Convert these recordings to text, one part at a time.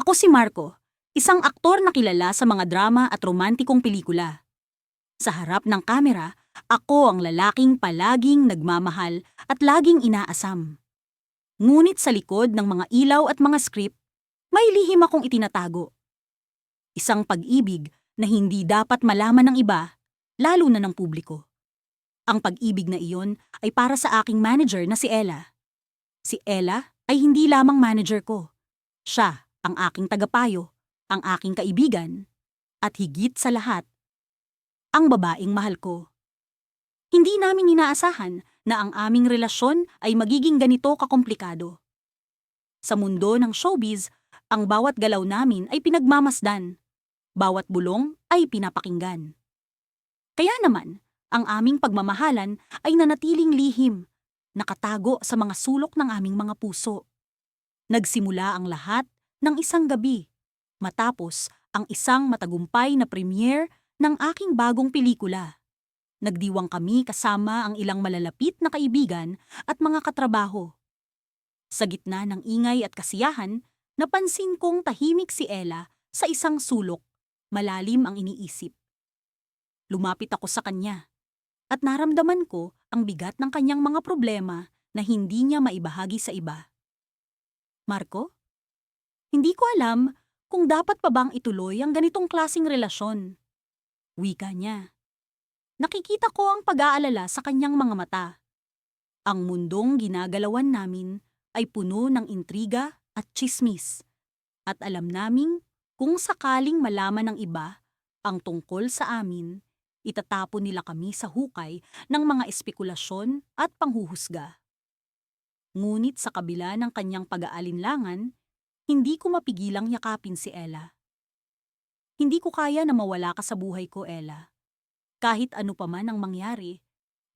Ako si Marco, isang aktor na kilala sa mga drama at romantikong pelikula. Sa harap ng kamera, ako ang lalaking palaging nagmamahal at laging inaasam. Ngunit sa likod ng mga ilaw at mga script, may lihim akong itinatago. Isang pag-ibig na hindi dapat malaman ng iba, lalo na ng publiko. Ang pag-ibig na iyon ay para sa aking manager na si Ella. Si Ella ay hindi lamang manager ko. Siya ang aking tagapayo, ang aking kaibigan, at higit sa lahat, ang babaeng mahal ko. Hindi namin inaasahan na ang aming relasyon ay magiging ganito kakomplikado. Sa mundo ng showbiz, ang bawat galaw namin ay pinagmamasdan, bawat bulong ay pinapakinggan. Kaya naman, ang aming pagmamahalan ay nanatiling lihim, nakatago sa mga sulok ng aming mga puso. Nagsimula ang lahat ng isang gabi, matapos ang isang matagumpay na premiere ng aking bagong pelikula. Nagdiwang kami kasama ang ilang malalapit na kaibigan at mga katrabaho. Sa gitna ng ingay at kasiyahan, napansin kong tahimik si Ella sa isang sulok, malalim ang iniisip. Lumapit ako sa kanya at naramdaman ko ang bigat ng kanyang mga problema na hindi niya maibahagi sa iba. Marco, hindi ko alam kung dapat pa bang ituloy ang ganitong klaseng relasyon. Wika niya. Nakikita ko ang pag-aalala sa kanyang mga mata. Ang mundong ginagalawan namin ay puno ng intriga at tsismis. At alam naming kung sakaling malaman ng iba ang tungkol sa amin, itatapon nila kami sa hukay ng mga espekulasyon at panghuhusga. Ngunit sa kabila ng kanyang pag-aalinlangan, hindi ko mapigilang yakapin si Ella. Hindi ko kaya na mawala ka sa buhay ko, Ella. Kahit ano pa man ang mangyari,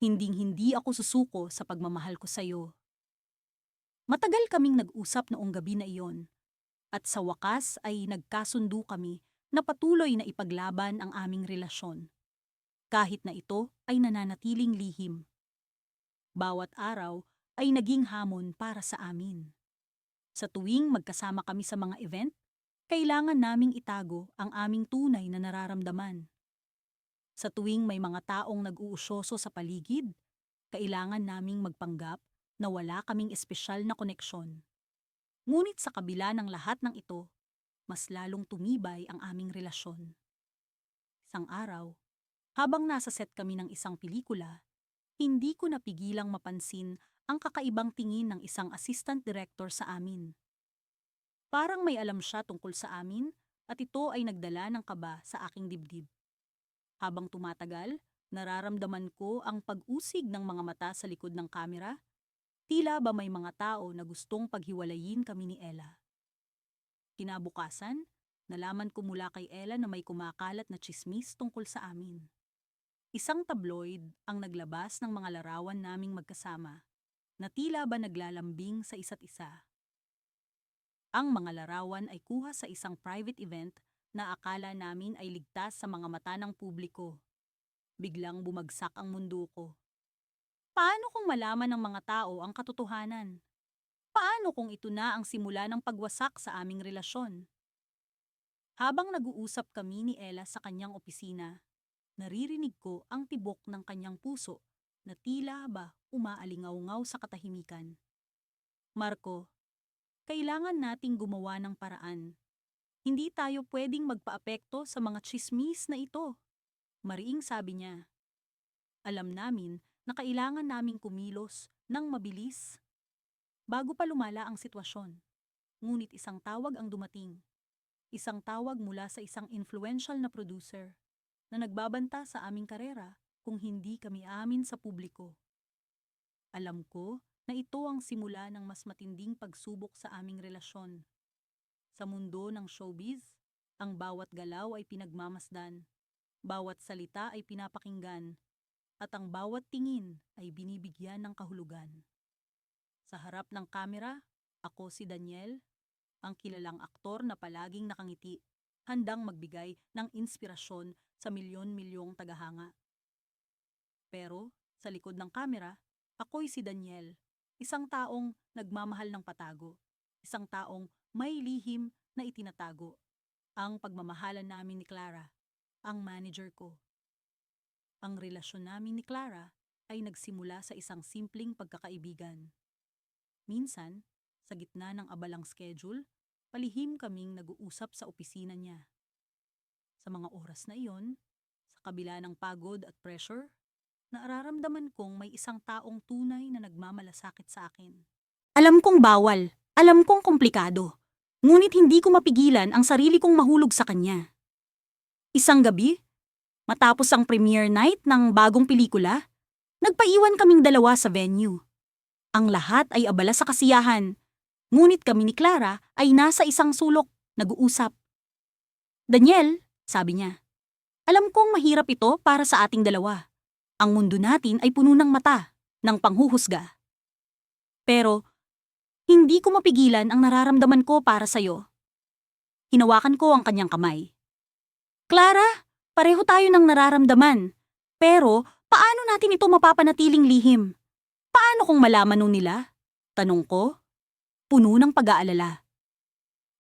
hinding-hindi ako susuko sa pagmamahal ko sa iyo. Matagal kaming nag-usap noong gabi na iyon, at sa wakas ay nagkasundo kami na patuloy na ipaglaban ang aming relasyon. Kahit na ito ay nananatiling lihim. Bawat araw ay naging hamon para sa amin. Sa tuwing magkasama kami sa mga event, kailangan naming itago ang aming tunay na nararamdaman. Sa tuwing may mga taong nag-uusyoso sa paligid, kailangan naming magpanggap na wala kaming espesyal na koneksyon. Ngunit sa kabila ng lahat ng ito, mas lalong tumibay ang aming relasyon. Isang araw, habang nasa set kami ng isang pelikula, hindi ko napigilang mapansin ang kakaibang tingin ng isang assistant director sa amin. Parang may alam siya tungkol sa amin at ito ay nagdala ng kaba sa aking dibdib. Habang tumatagal, nararamdaman ko ang pag-usig ng mga mata sa likod ng kamera. Tila ba may mga tao na gustong paghiwalayin kami ni Ella. Kinabukasan, nalaman ko mula kay Ella na may kumakalat na tsismis tungkol sa amin. Isang tabloid ang naglabas ng mga larawan naming magkasama na tila ba naglalambing sa isa't isa. Ang mga larawan ay kuha sa isang private event na akala namin ay ligtas sa mga mata ng publiko. Biglang bumagsak ang mundo ko. Paano kung malaman ng mga tao ang katotohanan? Paano kung ito na ang simula ng pagwasak sa aming relasyon? Habang nag-uusap kami ni Ella sa kanyang opisina, naririnig ko ang tibok ng kanyang puso na tila ba umaalingaw-ngaw sa katahimikan. Marco, kailangan nating gumawa ng paraan. Hindi tayo pwedeng magpaapekto sa mga tsismis na ito. Mariing sabi niya. Alam namin na kailangan naming kumilos ng mabilis bago pa lumala ang sitwasyon. Ngunit isang tawag ang dumating. Isang tawag mula sa isang influential na producer na nagbabanta sa aming karera kung hindi kami amin sa publiko. Alam ko na ito ang simula ng mas matinding pagsubok sa aming relasyon. Sa mundo ng showbiz, ang bawat galaw ay pinagmamasdan, bawat salita ay pinapakinggan, at ang bawat tingin ay binibigyan ng kahulugan. Sa harap ng kamera, ako si Daniel, ang kilalang aktor na palaging nakangiti, handang magbigay ng inspirasyon sa milyon-milyong tagahanga. Pero sa likod ng kamera, ako'y si Daniel, isang taong nagmamahal ng patago, isang taong may lihim na itinatago. Ang pagmamahalan namin ni Clara, ang manager ko. Ang relasyon namin ni Clara ay nagsimula sa isang simpleng pagkakaibigan. Minsan, sa gitna ng abalang schedule, palihim kaming nag-uusap sa opisina niya. Sa mga oras na iyon, sa kabila ng pagod at pressure, nararamdaman kong may isang taong tunay na nagmamalasakit sa akin. Alam kong bawal, alam kong komplikado, ngunit hindi ko mapigilan ang sarili kong mahulog sa kanya. Isang gabi, matapos ang premiere night ng bagong pelikula, nagpaiwan kaming dalawa sa venue. Ang lahat ay abala sa kasiyahan, ngunit kami ni Clara ay nasa isang sulok, nag-uusap. Daniel, sabi niya, alam kong mahirap ito para sa ating dalawa. Ang mundo natin ay puno ng mata, ng panghuhusga. Pero, hindi ko mapigilan ang nararamdaman ko para sa'yo. Hinawakan ko ang kanyang kamay. Clara, pareho tayo ng nararamdaman. Pero, paano natin ito mapapanatiling lihim? Paano kung malaman nun nila? Tanong ko, puno ng pag-aalala.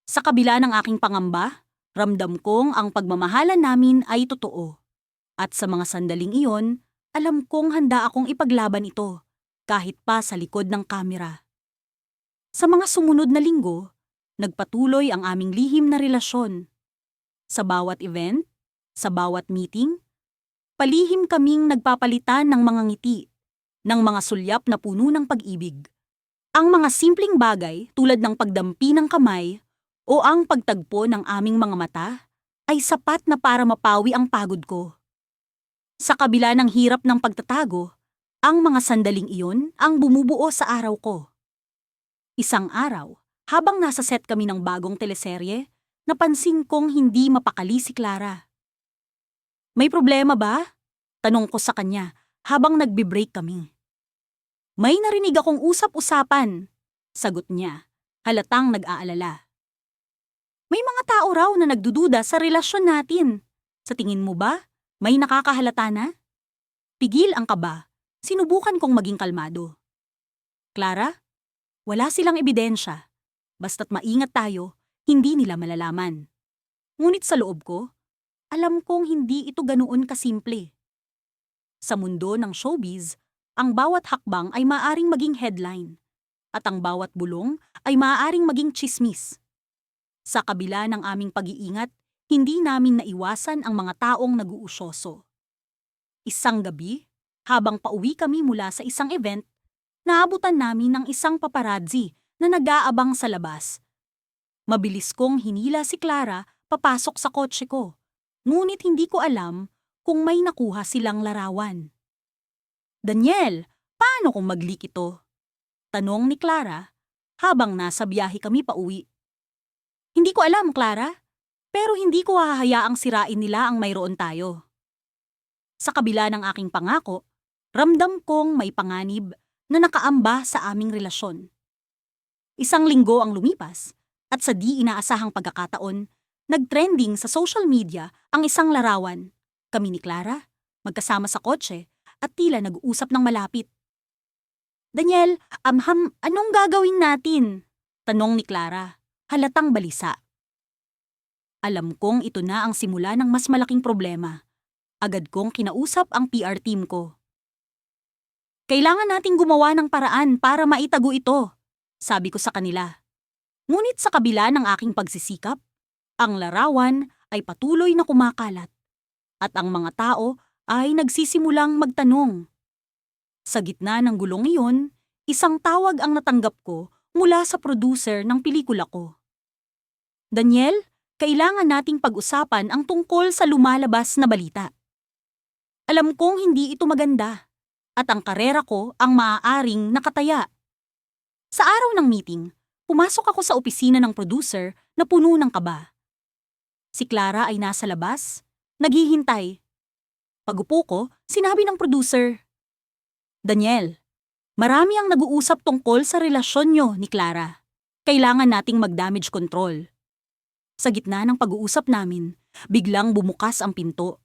Sa kabila ng aking pangamba, ramdam kong ang pagmamahalan namin ay totoo. At sa mga sandaling iyon, alam kong handa akong ipaglaban ito, kahit pa sa likod ng kamera. Sa mga sumunod na linggo, nagpatuloy ang aming lihim na relasyon. Sa bawat event, sa bawat meeting, palihim kaming nagpapalitan ng mga ngiti, ng mga sulyap na puno ng pag-ibig. Ang mga simpleng bagay tulad ng pagdampi ng kamay o ang pagtagpo ng aming mga mata ay sapat na para mapawi ang pagod ko. Sa kabila ng hirap ng pagtatago, ang mga sandaling iyon ang bumubuo sa araw ko. Isang araw, habang nasa set kami ng bagong teleserye, napansin kong hindi mapakali si Clara. May problema ba? Tanong ko sa kanya habang nagbe-break kami. May narinig akong usap-usapan, sagot niya, halatang nag-aalala. May mga tao raw na nagdududa sa relasyon natin. Sa tingin mo ba, may nakakahalata na? Pigil ang kaba, sinubukan kong maging kalmado. Clara, wala silang ebidensya. Basta't maingat tayo, hindi nila malalaman. Ngunit sa loob ko, alam kong hindi ito ganoon kasimple. Sa mundo ng showbiz, ang bawat hakbang ay maaaring maging headline, at ang bawat bulong ay maaaring maging tsismis. Sa kabila ng aming pag-iingat, hindi namin naiwasan ang mga taong nag-uusyoso. Isang gabi, habang pauwi kami mula sa isang event, naabutan namin ng isang paparazzi na nag-aabang sa labas. Mabilis kong hinila si Clara papasok sa kotse ko, ngunit hindi ko alam kung may nakuha silang larawan. Daniel, paano kung mag-leak ito? Tanong ni Clara habang nasa biyahe kami pauwi. Hindi ko alam, Clara, pero hindi ko hahayaang sirain nila ang mayroon tayo. Sa kabila ng aking pangako, ramdam kong may panganib na nakaamba sa aming relasyon. Isang linggo ang lumipas at sa di inaasahang pagkakataon, nag-trending sa social media ang isang larawan. Kami ni Clara, magkasama sa kotse at tila nag-uusap ng malapit. Daniel, anong gagawin natin? Tanong ni Clara, halatang balisa. Alam kong ito na ang simula ng mas malaking problema. Agad kong kinausap ang PR team ko. Kailangan nating gumawa ng paraan para maitago ito, sabi ko sa kanila. Ngunit sa kabila ng aking pagsisikap, ang larawan ay patuloy na kumakalat at ang mga tao ay nagsisimulang magtanong. Sa gitna ng gulong iyon, isang tawag ang natanggap ko mula sa producer ng pelikula ko. Daniel, kailangan nating pag-usapan ang tungkol sa lumalabas na balita. Alam kong hindi ito maganda at ang karera ko ang maaaring nakataya. Sa araw ng meeting, pumasok ako sa opisina ng producer na puno ng kaba. Si Clara ay nasa labas, naghihintay. Pagupo ko, sinabi ng producer, Daniel, marami ang nag-uusap tungkol sa relasyon nyo ni Clara. Kailangan nating mag-damage control. Sa gitna ng pag-uusap namin, biglang bumukas ang pinto.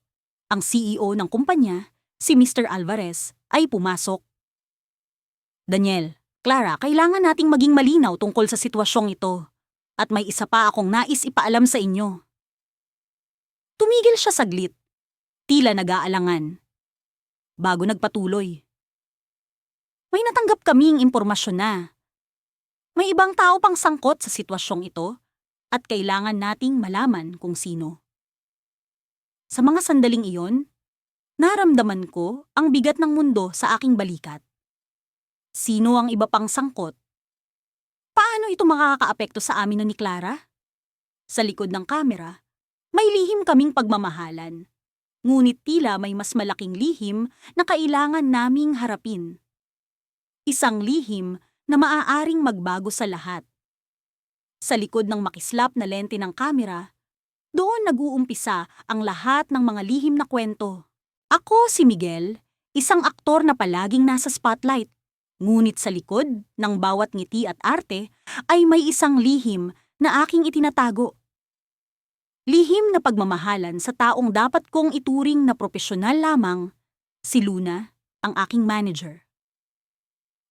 Ang CEO ng kumpanya, si Mr. Alvarez, ay pumasok. Daniel, Clara, kailangan nating maging malinaw tungkol sa sitwasyong ito. At may isa pa akong nais ipaalam sa inyo. Tumigil siya saglit, tila nag-aalangan. Bago nagpatuloy. May natanggap kaming impormasyon na. May ibang tao pang sangkot sa sitwasyong ito at kailangan nating malaman kung sino. Sa mga sandaling iyon, naramdaman ko ang bigat ng mundo sa aking balikat. Sino ang iba pang sangkot? Paano ito makakaapekto sa amin ni Clara? Sa likod ng kamera, may lihim kaming pagmamahalan. Ngunit tila may mas malaking lihim na kailangan naming harapin. Isang lihim na maaaring magbago sa lahat. Sa likod ng makislap na lente ng kamera, doon nag-uumpisa ang lahat ng mga lihim na kwento. Ako si Miguel, isang aktor na palaging nasa spotlight. Ngunit sa likod ng bawat ngiti at arte ay may isang lihim na aking itinatago. Lihim na pagmamahalan sa taong dapat kong ituring na propesyonal lamang, si Luna, ang aking manager.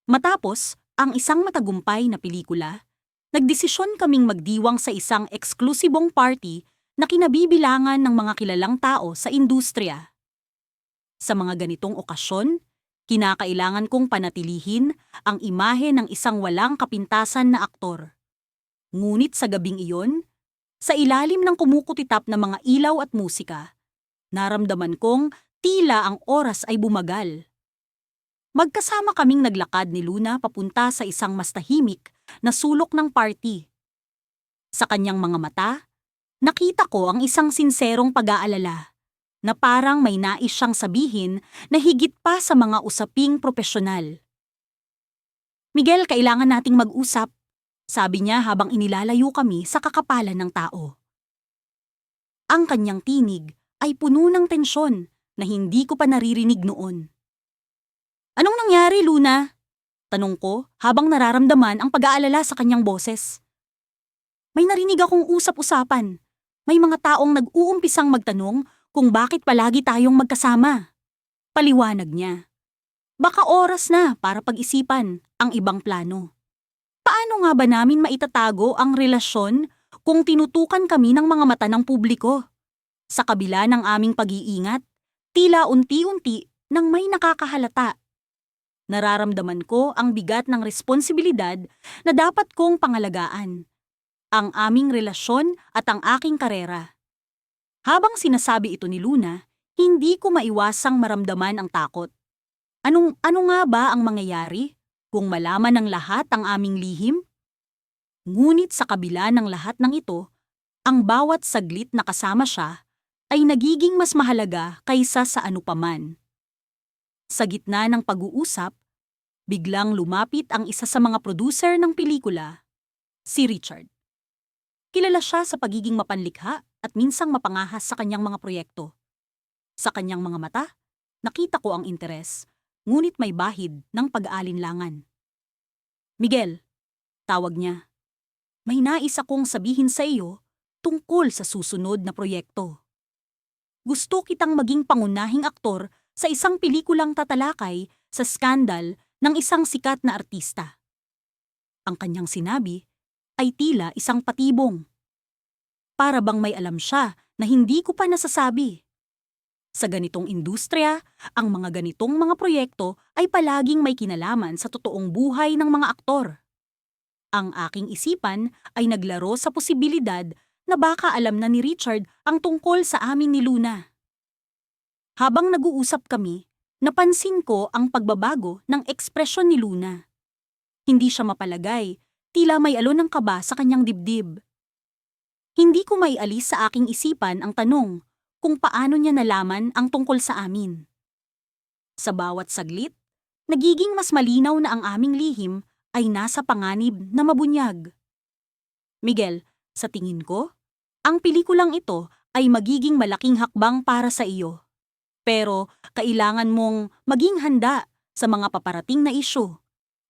Matapos ang isang matagumpay na pelikula, nagdesisyon kaming magdiwang sa isang eksklusibong party na kinabibilangan ng mga kilalang tao sa industriya. Sa mga ganitong okasyon, kinakailangan kong panatilihin ang imahe ng isang walang kapintasan na aktor. Ngunit sa gabing iyon, sa ilalim ng kumukutitap na mga ilaw at musika, naramdaman kong tila ang oras ay bumagal. Magkasama kaming naglakad ni Luna papunta sa isang mas tahimik na sulok ng party. Sa kanyang mga mata, nakita ko ang isang sinserong pag-aalala na parang may nais siyang sabihin na higit pa sa mga usaping propesyonal. Miguel, kailangan nating mag-usap, sabi niya habang inilalayo kami sa kakapalan ng tao. Ang kanyang tinig ay puno ng tensyon na hindi ko pa naririnig noon. Anong nangyari, Luna? Tanong ko habang nararamdaman ang pag-aalala sa kanyang boses. May narinig akong usap-usapan. May mga taong nag-uumpisang magtanong kung bakit palagi tayong magkasama. Paliwanag niya. Baka oras na para pag-isipan ang ibang plano. Paano nga ba namin maitatago ang relasyon kung tinutukan kami ng mga mata ng publiko? Sa kabila ng aming pag-iingat, tila unti-unti nang may nakakahalata. Nararamdaman ko ang bigat ng responsibilidad na dapat kong pangalagaan. Ang aming relasyon at ang aking karera. Habang sinasabi ito ni Luna, hindi ko maiwasang maramdaman ang takot. Ano nga ba ang mangyayari kung malaman ng lahat ang aming lihim? Ngunit sa kabila ng lahat ng ito, ang bawat saglit na kasama siya ay nagiging mas mahalaga kaysa sa anupaman. Sa gitna ng pag-uusap, biglang lumapit ang isa sa mga producer ng pelikula, si Richard. Kilala siya sa pagiging mapanlikha at minsang mapangahas sa kanyang mga proyekto. Sa kanyang mga mata, nakita ko ang interes, ngunit may bahid ng pag-aalinlangan. Miguel, tawag niya. May nais akong sabihin sa iyo tungkol sa susunod na proyekto. Gusto kitang maging pangunahing aktor sa isang pelikulang tatalakay sa skandal ng isang sikat na artista. Ang kanyang sinabi ay tila isang patibong. Para bang may alam siya na hindi ko pa nasasabi. Sa ganitong industriya, ang mga ganitong mga proyekto ay palaging may kinalaman sa totoong buhay ng mga aktor. Ang aking isipan ay naglaro sa posibilidad na baka alam na ni Richard ang tungkol sa amin ni Luna. Habang nag-uusap kami, napansin ko ang pagbabago ng ekspresyon ni Luna. Hindi siya mapalagay, tila may alon ng kaba sa kanyang dibdib. Hindi ko maialis sa aking isipan ang tanong kung paano niya nalaman ang tungkol sa amin. Sa bawat saglit, nagiging mas malinaw na ang aming lihim ay nasa panganib na mabunyag. Miguel, sa tingin ko, ang pelikulang ito ay magiging malaking hakbang para sa iyo. Pero kailangan mong maging handa sa mga paparating na isyu.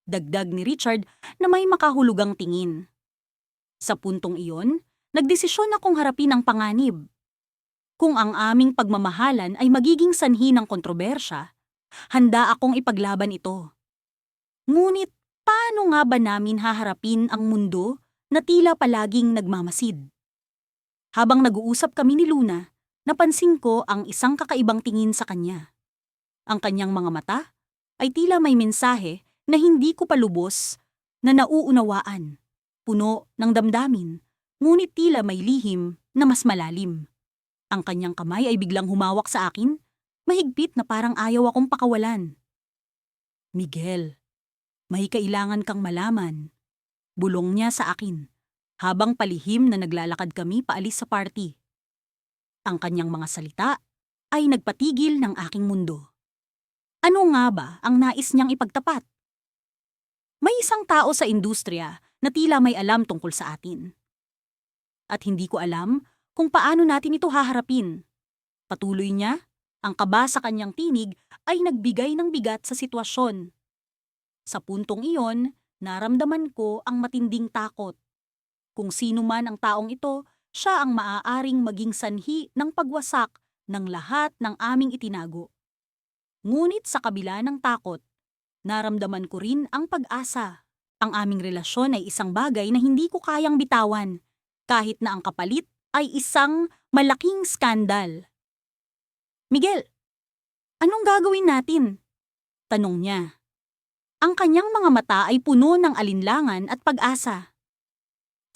Dagdag ni Richard na may makahulugang tingin. Sa puntong iyon, nagdesisyon akong harapin ang panganib. Kung ang aming pagmamahalan ay magiging sanhi ng kontrobersya, handa akong ipaglaban ito. Ngunit paano nga ba namin haharapin ang mundo na tila palaging nagmamasid. Habang nag-uusap kami ni Luna, napansin ko ang isang kakaibang tingin sa kanya. Ang kanyang mga mata ay tila may mensahe na hindi ko palubos na nauunawaan. Puno ng damdamin, ngunit tila may lihim na mas malalim. Ang kanyang kamay ay biglang humawak sa akin, mahigpit na parang ayaw akong pakawalan. "Miguel, may kailangan kang malaman," bulong niya sa akin, habang palihim na naglalakad kami paalis sa party. Ang kanyang mga salita ay nagpatigil ng aking mundo. Ano nga ba ang nais niyang ipagtapat? May isang tao sa industriya na tila may alam tungkol sa atin. At hindi ko alam kung paano natin ito haharapin. Patuloy niya, ang kaba sa kanyang tinig ay nagbigay ng bigat sa sitwasyon. Sa puntong iyon, naramdaman ko ang matinding takot. Kung sino man ang taong ito, siya ang maaaring maging sanhi ng pagwasak ng lahat ng aming itinago. Ngunit sa kabila ng takot, naramdaman ko rin ang pag-asa. Ang aming relasyon ay isang bagay na hindi ko kayang bitawan, kahit na ang kapalit ay isang malaking skandal. "Miguel, anong gagawin natin?" tanong niya. Ang kanyang mga mata ay puno ng alinlangan at pag-asa.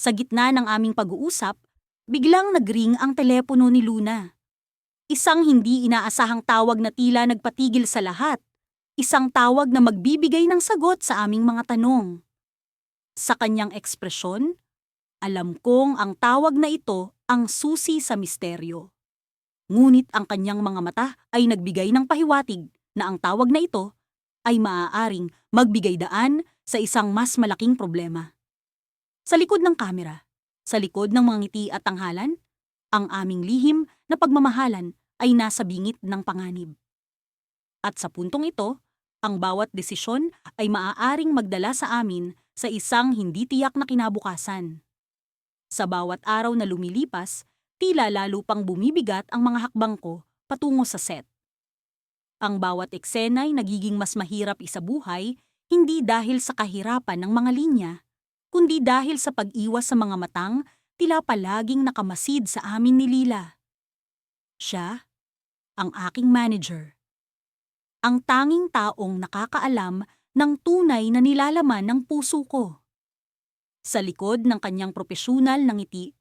Sa gitna ng aming pag-uusap, biglang nagring ang telepono ni Luna. Isang hindi inaasahang tawag na tila nagpatigil sa lahat. Isang tawag na magbibigay ng sagot sa aming mga tanong. Sa kanyang ekspresyon, alam kong ang tawag na ito ang susi sa misteryo. Ngunit ang kanyang mga mata ay nagbigay ng pahiwatig na ang tawag na ito ay maaaring magbigay daan sa isang mas malaking problema. Sa likod ng kamera, sa likod ng mga ngiti at tanghalan, ang aming lihim na pagmamahalan ay nasa bingit ng panganib. At sa puntong ito, ang bawat desisyon ay maaaring magdala sa amin sa isang hindi tiyak na kinabukasan. Sa bawat araw na lumilipas, tila lalo pang bumibigat ang mga hakbang ko patungo sa set. Ang bawat eksena ay nagiging mas mahirap isabuhay, hindi dahil sa kahirapan ng mga linya, kundi dahil sa pag-iwas sa mga matang tila palaging nakamasid sa amin ni Lila. Siya, ang aking manager. Ang tanging taong nakakaalam ng tunay na nilalaman ng puso ko. Sa likod ng kanyang propesyonal na ngiti,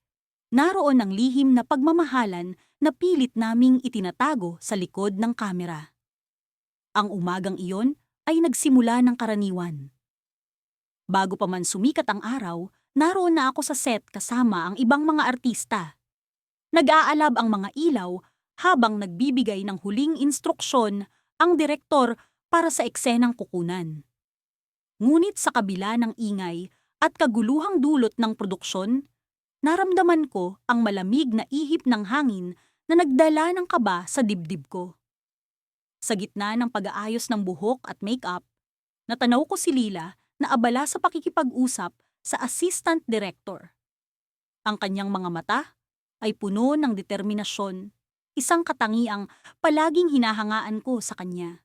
naroon ang lihim na pagmamahalan na pilit naming itinatago sa likod ng kamera. Ang umagang iyon ay nagsimula ng karaniwan. Bago pa man sumikat ang araw, naroon na ako sa set kasama ang ibang mga artista. Nag-aalab ang mga ilaw habang nagbibigay ng huling instruksyon ang direktor para sa eksenang kukunan. Ngunit sa kabila ng ingay at kaguluhang dulot ng produksyon, naramdaman ko ang malamig na ihip ng hangin na nagdala ng kaba sa dibdib ko. Sa gitna ng pag-aayos ng buhok at make-up, natanaw ko si Lila na abala sa pakikipag-usap sa assistant director. Ang kanyang mga mata ay puno ng determinasyon, isang katangiang palaging hinahangaan ko sa kanya.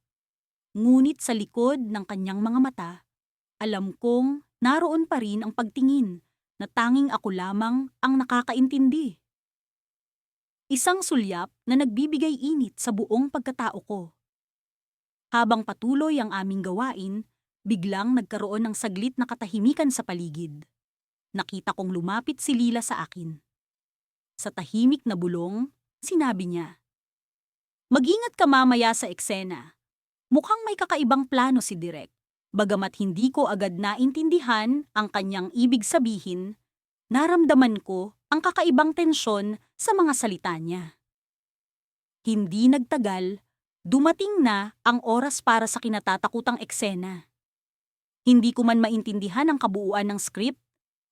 Ngunit sa likod ng kanyang mga mata, alam kong naroon pa rin ang pagtingin na tanging ako lamang ang nakakaintindi. Isang sulyap na nagbibigay init sa buong pagkatao ko. Habang patuloy ang aming gawain, biglang nagkaroon ng saglit na katahimikan sa paligid. Nakita kong lumapit si Lila sa akin. Sa tahimik na bulong, sinabi niya, "Mag-ingat ka mamaya sa eksena. Mukhang may kakaibang plano si Direk. Bagamat hindi ko agad naintindihan ang kanyang ibig sabihin, naramdaman ko ang kakaibang tensyon sa mga salita niya." Hindi nagtagal, dumating na ang oras para sa kinatatakutang eksena. Hindi ko man maintindihan ang kabuuan ng script.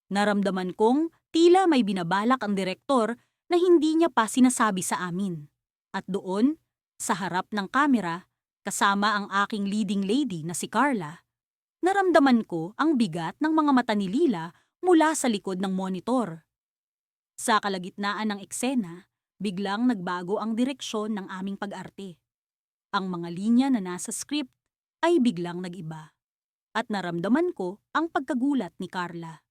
Naramdaman kong tila may binabalak ang direktor na hindi niya pa sinasabi sa amin. At doon, sa harap ng kamera, kasama ang aking leading lady na si Carla, naramdaman ko ang bigat ng mga mata ni Lila mula sa likod ng monitor. Sa kalagitnaan ng eksena, biglang nagbago ang direksyon ng aming pag-arte. Ang mga linya na nasa script ay biglang nag-iba. At naramdaman ko ang pagkagulat ni Carla.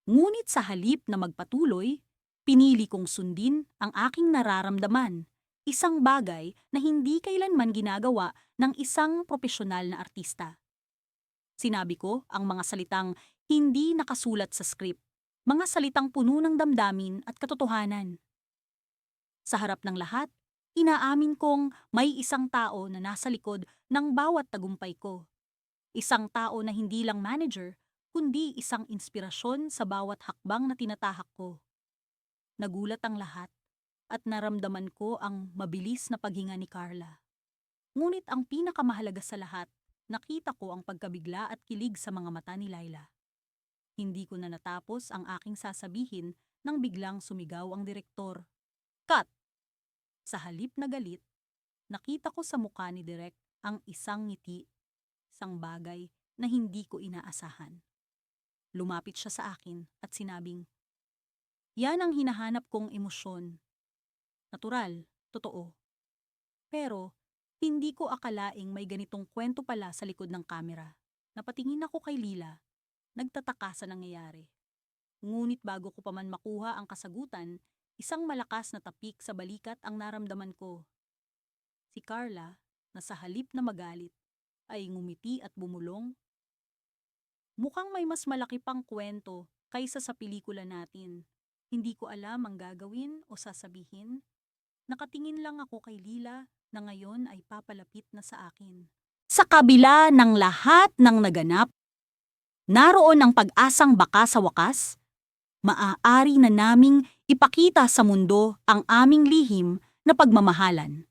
Ngunit sa halip na magpatuloy, pinili kong sundin ang aking nararamdaman, isang bagay na hindi kailanman ginagawa ng isang profesional na artista. Sinabi ko ang mga salitang hindi nakasulat sa script, mga salitang puno ng damdamin at katotohanan. Sa harap ng lahat, inaamin kong may isang tao na nasa likod ng bawat tagumpay ko. Isang tao na hindi lang manager, kundi isang inspirasyon sa bawat hakbang na tinatahak ko. Nagulat ang lahat at naramdaman ko ang mabilis na paghinga ni Carla. Ngunit ang pinakamahalaga sa lahat, nakita ko ang pagkabigla at kilig sa mga mata ni Laila. Hindi ko na natapos ang aking sasabihin nang biglang sumigaw ang direktor. Cut! Sa halip na galit, nakita ko sa mukha ni Direk ang isang ngiti, isang bagay na hindi ko inaasahan. Lumapit siya sa akin at sinabing, "Yan ang hinahanap kong emosyon. Natural, totoo. Pero, hindi ko akalaing may ganitong kwento pala sa likod ng kamera." Napatingin ako kay Lila, nagtataka sa nangyayari. Ngunit bago ko pa man makuha ang kasagutan, isang malakas na tapik sa balikat ang naramdaman ko. Si Carla, na sa halip na magalit, ay ngumiti at bumulong. Mukhang may mas malaki pang kwento kaysa sa pelikula natin. Hindi ko alam ang gagawin o sasabihin. Nakatingin lang ako kay Lila na ngayon ay papalapit na sa akin. Sa kabila ng lahat ng naganap, naroon ang pag-asang baka sa wakas, maaari na naming ipakita sa mundo ang aming lihim na pagmamahalan.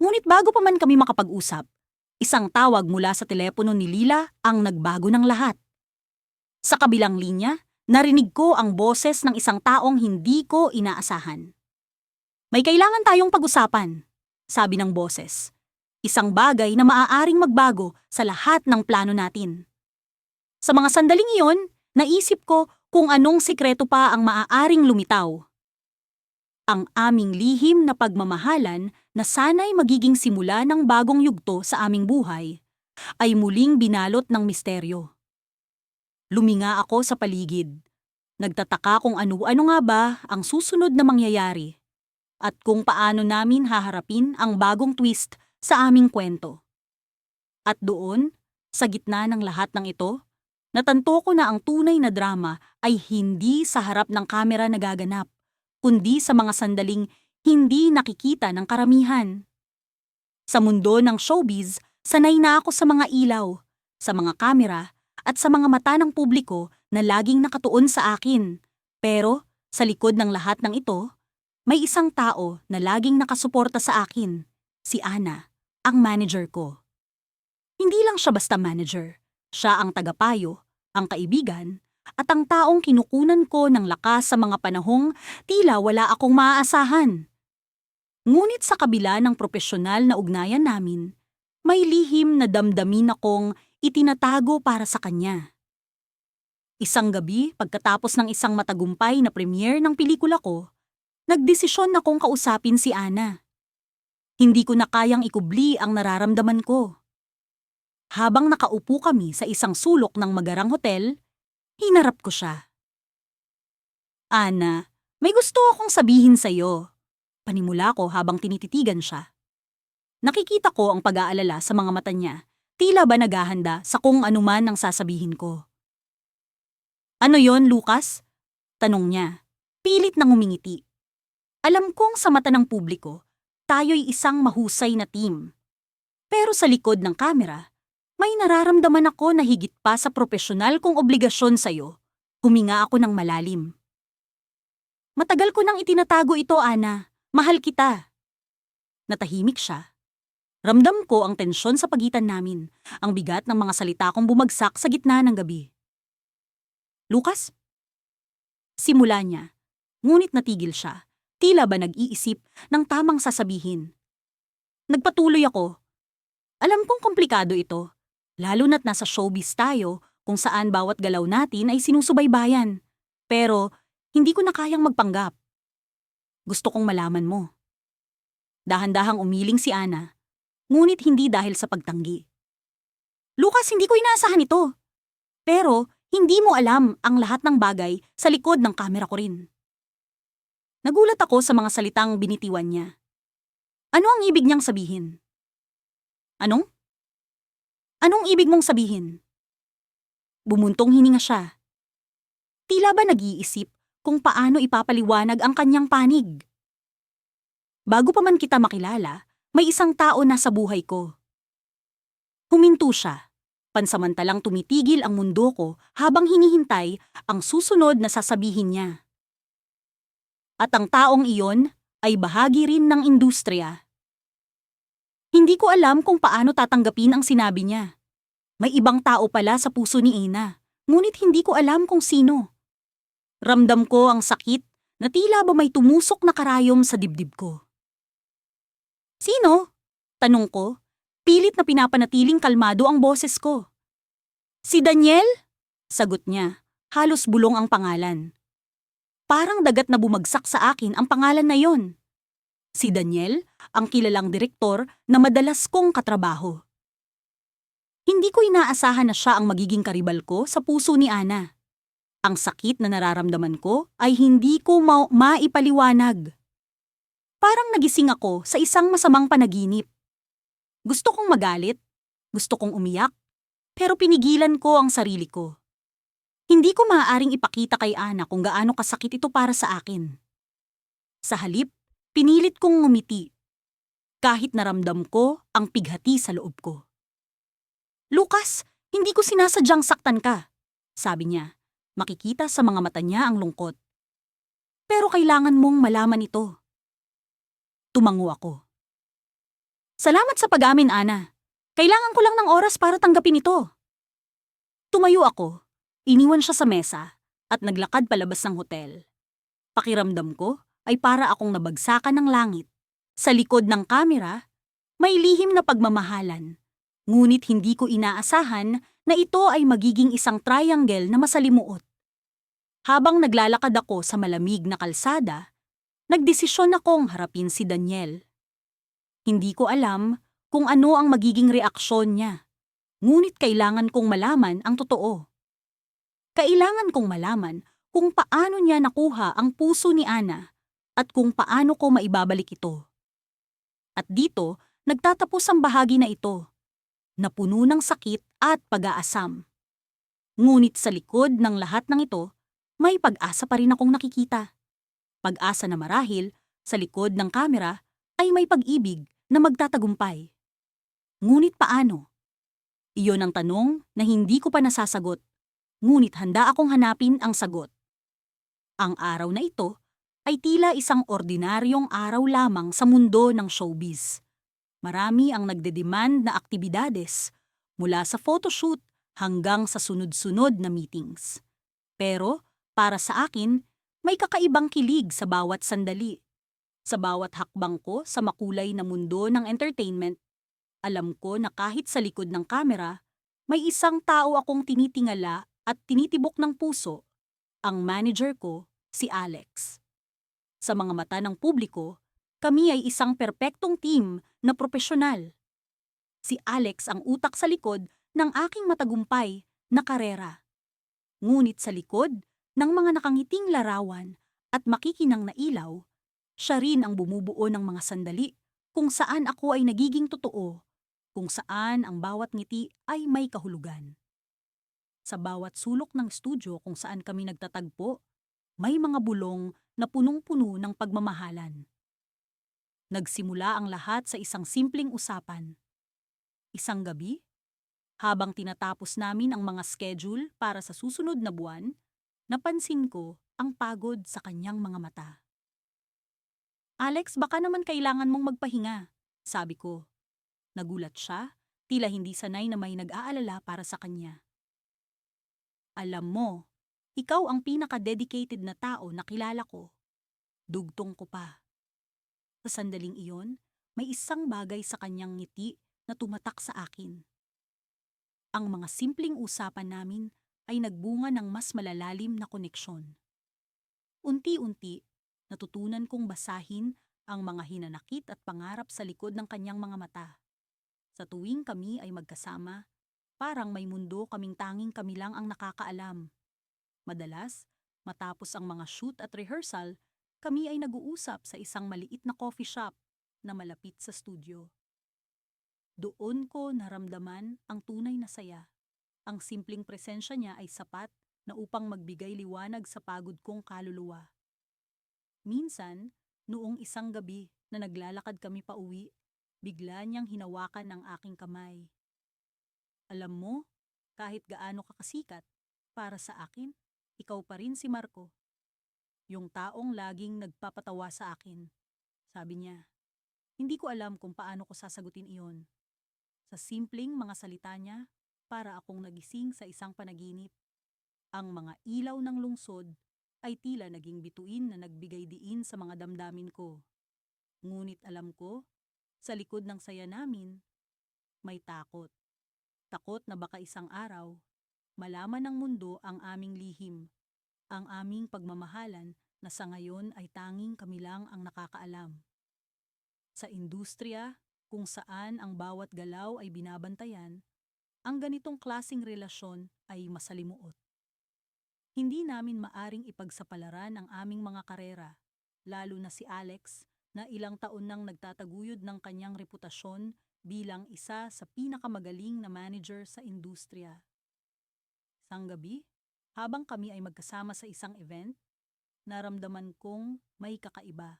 Ngunit bago pa man kami makapag-usap, isang tawag mula sa telepono ni Lila ang nagbago ng lahat. Sa kabilang linya, narinig ko ang boses ng isang taong hindi ko inaasahan. "May kailangan tayong pag-usapan," sabi ng boses. Isang bagay na maaaring magbago sa lahat ng plano natin. Sa mga sandaling iyon, naisip ko kung anong sikreto pa ang maaaring lumitaw. Ang aming lihim na pagmamahalan na sana'y magiging simula ng bagong yugto sa aming buhay, ay muling binalot ng misteryo. Luminga ako sa paligid. Nagtataka kung ano-ano nga ba ang susunod na mangyayari at kung paano namin haharapin ang bagong twist sa aming kwento. At doon, sa gitna ng lahat ng ito, natanto ko na ang tunay na drama ay hindi sa harap ng kamera nagaganap, kundi sa mga sandaling hindi nakikita ng karamihan. Sa mundo ng showbiz, sanay na ako sa mga ilaw, sa mga kamera, at sa mga mata ng publiko na laging nakatuon sa akin. Pero, sa likod ng lahat ng ito, may isang tao na laging nakasuporta sa akin, si Ana, ang manager ko. Hindi lang siya basta manager, siya ang tagapayo, ang kaibigan, at ang taong kinukunan ko ng lakas sa mga panahong tila wala akong maaasahan. Ngunit sa kabila ng propesyonal na ugnayan namin, may lihim na damdamin akong itinatago para sa kanya. Isang gabi, pagkatapos ng isang matagumpay na premiere ng pelikula ko, nagdesisyon akong kausapin si Ana. Hindi ko na kayang ikubli ang nararamdaman ko. Habang nakaupo kami sa isang sulok ng magarang hotel, hinarap ko siya. "Ana, may gusto akong sabihin sa'yo." Panimula ko habang tinititigan siya. Nakikita ko ang pag-aalala sa mga mata niya, tila ba naghahanda sa kung anuman ang sasabihin ko. "Ano yon, Lucas?" Tanong niya. Pilit na ngumingiti. Alam kong sa mata ng publiko, tayo'y isang mahusay na team. Pero sa likod ng kamera, may nararamdaman ako na higit pa sa propesyonal kong obligasyon sa'yo. Huminga ako ng malalim. "Matagal ko nang itinatago ito, Ana. Mahal kita." Natahimik siya. Ramdam ko ang tensyon sa pagitan namin, ang bigat ng mga salita kong bumagsak sa gitna ng gabi. "Lucas?" Simula niya, ngunit natigil siya. Tila ba nag-iisip ng tamang sasabihin. Nagpatuloy ako. Alam kong komplikado ito, lalo na't nasa showbiz tayo kung saan bawat galaw natin ay sinusubaybayan. Pero hindi ko na kayang magpanggap. Gusto kong malaman mo. Dahan-dahang umiling si Ana, ngunit hindi dahil sa pagtanggi. "Lucas, hindi ko inaasahan ito. Pero Hindi mo alam ang lahat ng bagay sa likod ng kamera ko rin. Nagulat ako sa mga salitang binitiwan niya. Ano ang ibig niyang sabihin? Anong? Anong ibig mong sabihin? Bumuntong hininga siya. Tila ba nag-iisip kung paano ipapaliwanag ang kanyang panig? Bago pa man kita makilala, may isang tao na sa buhay ko. Huminto siya. Pansamantalang tumitigil ang mundo ko habang hinihintay ang susunod na sasabihin niya. At ang taong iyon ay bahagi rin ng industriya. Hindi ko alam kung paano tatanggapin ang sinabi niya. May ibang tao pala sa puso ni Ina, ngunit hindi ko alam kung sino. Ramdam ko ang sakit na tila ba may tumusok na karayom sa dibdib ko. Sino? Tanong ko, pilit na pinapanatiling kalmado ang boses ko. Si Daniel? Sagot niya, halos bulong ang pangalan. Parang dagat na bumagsak sa akin ang pangalan na yon. Si Daniel, ang kilalang direktor na madalas kong katrabaho. Hindi ko inaasahan na siya ang magiging karibal ko sa puso ni Ana. Ang sakit na nararamdaman ko ay hindi ko maipaliwanag. Parang nagising ako sa isang masamang panaginip. Gusto kong magalit, gusto kong umiyak, pero pinigilan ko ang sarili ko. Hindi ko maaaring ipakita kay Ana kung gaano kasakit ito para sa akin. Sa halip, pinilit kong ngumiti, kahit naramdam ko ang pighati sa loob ko. Lucas, hindi ko sinasadyang saktan ka, sabi niya. Makikita sa mga mata niya ang lungkot. Pero kailangan mong malaman ito. Tumango ako. Salamat sa pag-amin, Ana. Kailangan ko lang ng oras para tanggapin ito. Tumayo ako, iniwan siya sa mesa, at naglakad palabas ng hotel. Pakiramdam ko ay para akong nabagsakan ng langit. Sa likod ng kamera, may lihim na pagmamahalan. Ngunit hindi ko inaasahan na ito ay magiging isang triangle na masalimuot. Habang naglalakad ako sa malamig na kalsada, nagdesisyon akong harapin si Daniel. Hindi ko alam kung ano ang magiging reaksyon niya, ngunit kailangan kong malaman ang totoo. Kailangan kong malaman kung paano niya nakuha ang puso ni Ana at kung paano ko maibabalik ito. At dito, nagtatapos ang bahagi na ito, na puno ng sakit at pag-aasam. Ngunit sa likod ng lahat ng ito, may pag-asa pa rin akong nakikita. Pag-asa na marahil, sa likod ng kamera, ay may pag-ibig na magtatagumpay. Ngunit paano? Iyon ang tanong na hindi ko pa nasasagot, ngunit handa akong hanapin ang sagot. Ang araw na ito ay tila isang ordinaryong araw lamang sa mundo ng showbiz. Marami ang nagdedemand na aktibidades, mula sa photoshoot hanggang sa sunod-sunod na meetings. Pero, para sa akin, may kakaibang kilig sa bawat sandali. Sa bawat hakbang ko sa makulay na mundo ng entertainment, alam ko na kahit sa likod ng kamera, may isang tao akong tinitingala at tinitibok ng puso, ang manager ko, si Alex. Sa mga mata ng publiko, kami ay isang perpektong team na propesyonal. Si Alex ang utak sa likod ng aking matagumpay na karera. Ngunit sa likod ng mga nakangiting larawan at makikinang na ilaw, siya rin ang bumubuo ng mga sandali kung saan ako ay nagiging totoo, kung saan ang bawat ngiti ay may kahulugan. Sa bawat sulok ng studio kung saan kami nagtatagpo, may mga bulong na punong-puno ng pagmamahalan. Nagsimula ang lahat sa isang simpleng usapan. Isang gabi, habang tinatapos namin ang mga schedule para sa susunod na buwan, napansin ko ang pagod sa kanyang mga mata. Alex, baka naman kailangan mong magpahinga, sabi ko. Nagulat siya, tila hindi sanay na may nag-aalala para sa kanya. Alam mo, ikaw ang pinaka-dedicated na tao na kilala ko. Dugtong ko pa. Sa sandaling iyon, may isang bagay sa kanyang ngiti na tumatak sa akin. Ang mga simpleng usapan namin ay nagbunga ng mas malalalim na koneksyon. Unti-unti, natutunan kong basahin ang mga hinanakit at pangarap sa likod ng kanyang mga mata. Sa tuwing kami ay magkasama, Parang may mundo kaming tanging kami lang ang nakakaalam. Madalas, matapos ang mga shoot at rehearsal, kami ay nag-uusap sa isang maliit na coffee shop na malapit sa studio. Doon ko naramdaman ang tunay na saya. Ang simpleng presensya niya ay sapat na upang magbigay liwanag sa pagod kong kaluluwa. Minsan, noong isang gabi na naglalakad kami pauwi, bigla niyang hinawakan ang aking kamay. Alam mo, kahit gaano ka kasikat, para sa akin, ikaw pa rin si Marco. Yung taong laging nagpapatawa sa akin. Sabi niya, hindi ko alam kung paano ko sasagutin iyon. Sa simpleng mga salita niya, para akong nagising sa isang panaginip. Ang mga ilaw ng lungsod ay tila naging bituin na nagbigay diin sa mga damdamin ko. Ngunit alam ko, sa likod ng saya namin, may takot. Takot na baka isang araw, malaman ng mundo ang aming lihim, ang aming pagmamahalan na sa ngayon ay tanging kami lang ang nakakaalam. Sa industriya, kung saan ang bawat galaw ay binabantayan, ang ganitong klasing relasyon ay masalimuot. Hindi namin maaring ipagsapalaran ang aming mga karera, lalo na si Alex na ilang taon nang nagtataguyod ng kanyang reputasyon bilang isa sa pinakamagaling na manager sa industriya. Isang gabi, habang kami ay magkasama sa isang event, naramdaman kong may kakaiba.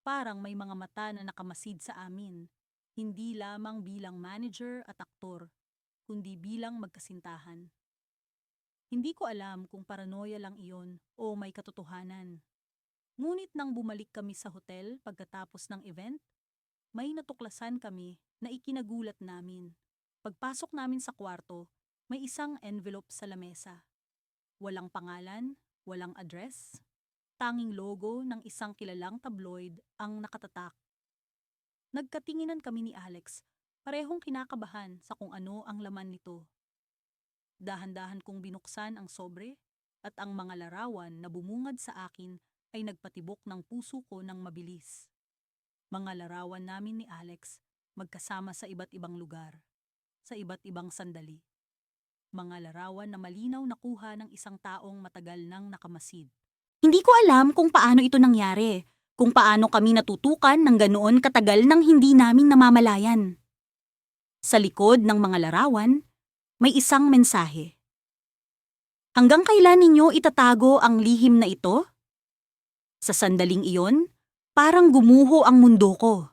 Parang may mga mata na nakamasid sa amin, hindi lamang bilang manager at aktor, kundi bilang magkasintahan. Hindi ko alam kung paranoia lang iyon o may katotohanan. Ngunit nang bumalik kami sa hotel pagkatapos ng event, may natuklasan kami na ikinagulat namin. Pagpasok namin sa kwarto, may isang envelope sa lamesa. Walang pangalan, walang address, tanging logo ng isang kilalang tabloid ang nakatatak. Nagkatinginan kami ni Alex, parehong kinakabahan sa kung ano ang laman nito. Dahan-dahan kong binuksan ang sobre at ang mga larawan na bumungad sa akin ay nagpatibok ng puso ko ng mabilis. Mga larawan namin ni Alex magkasama sa iba't ibang lugar, sa iba't ibang sandali. Mga larawan na malinaw na kuha ng isang taong matagal nang nakamasid. Hindi ko alam kung paano ito nangyari, kung paano kami natutukan ng ganoon katagal nang hindi namin namamalayan. Sa likod ng mga larawan, may isang mensahe. Hanggang kailan ninyo itatago ang lihim na ito? Sa sandaling iyon, parang gumuho ang mundo ko.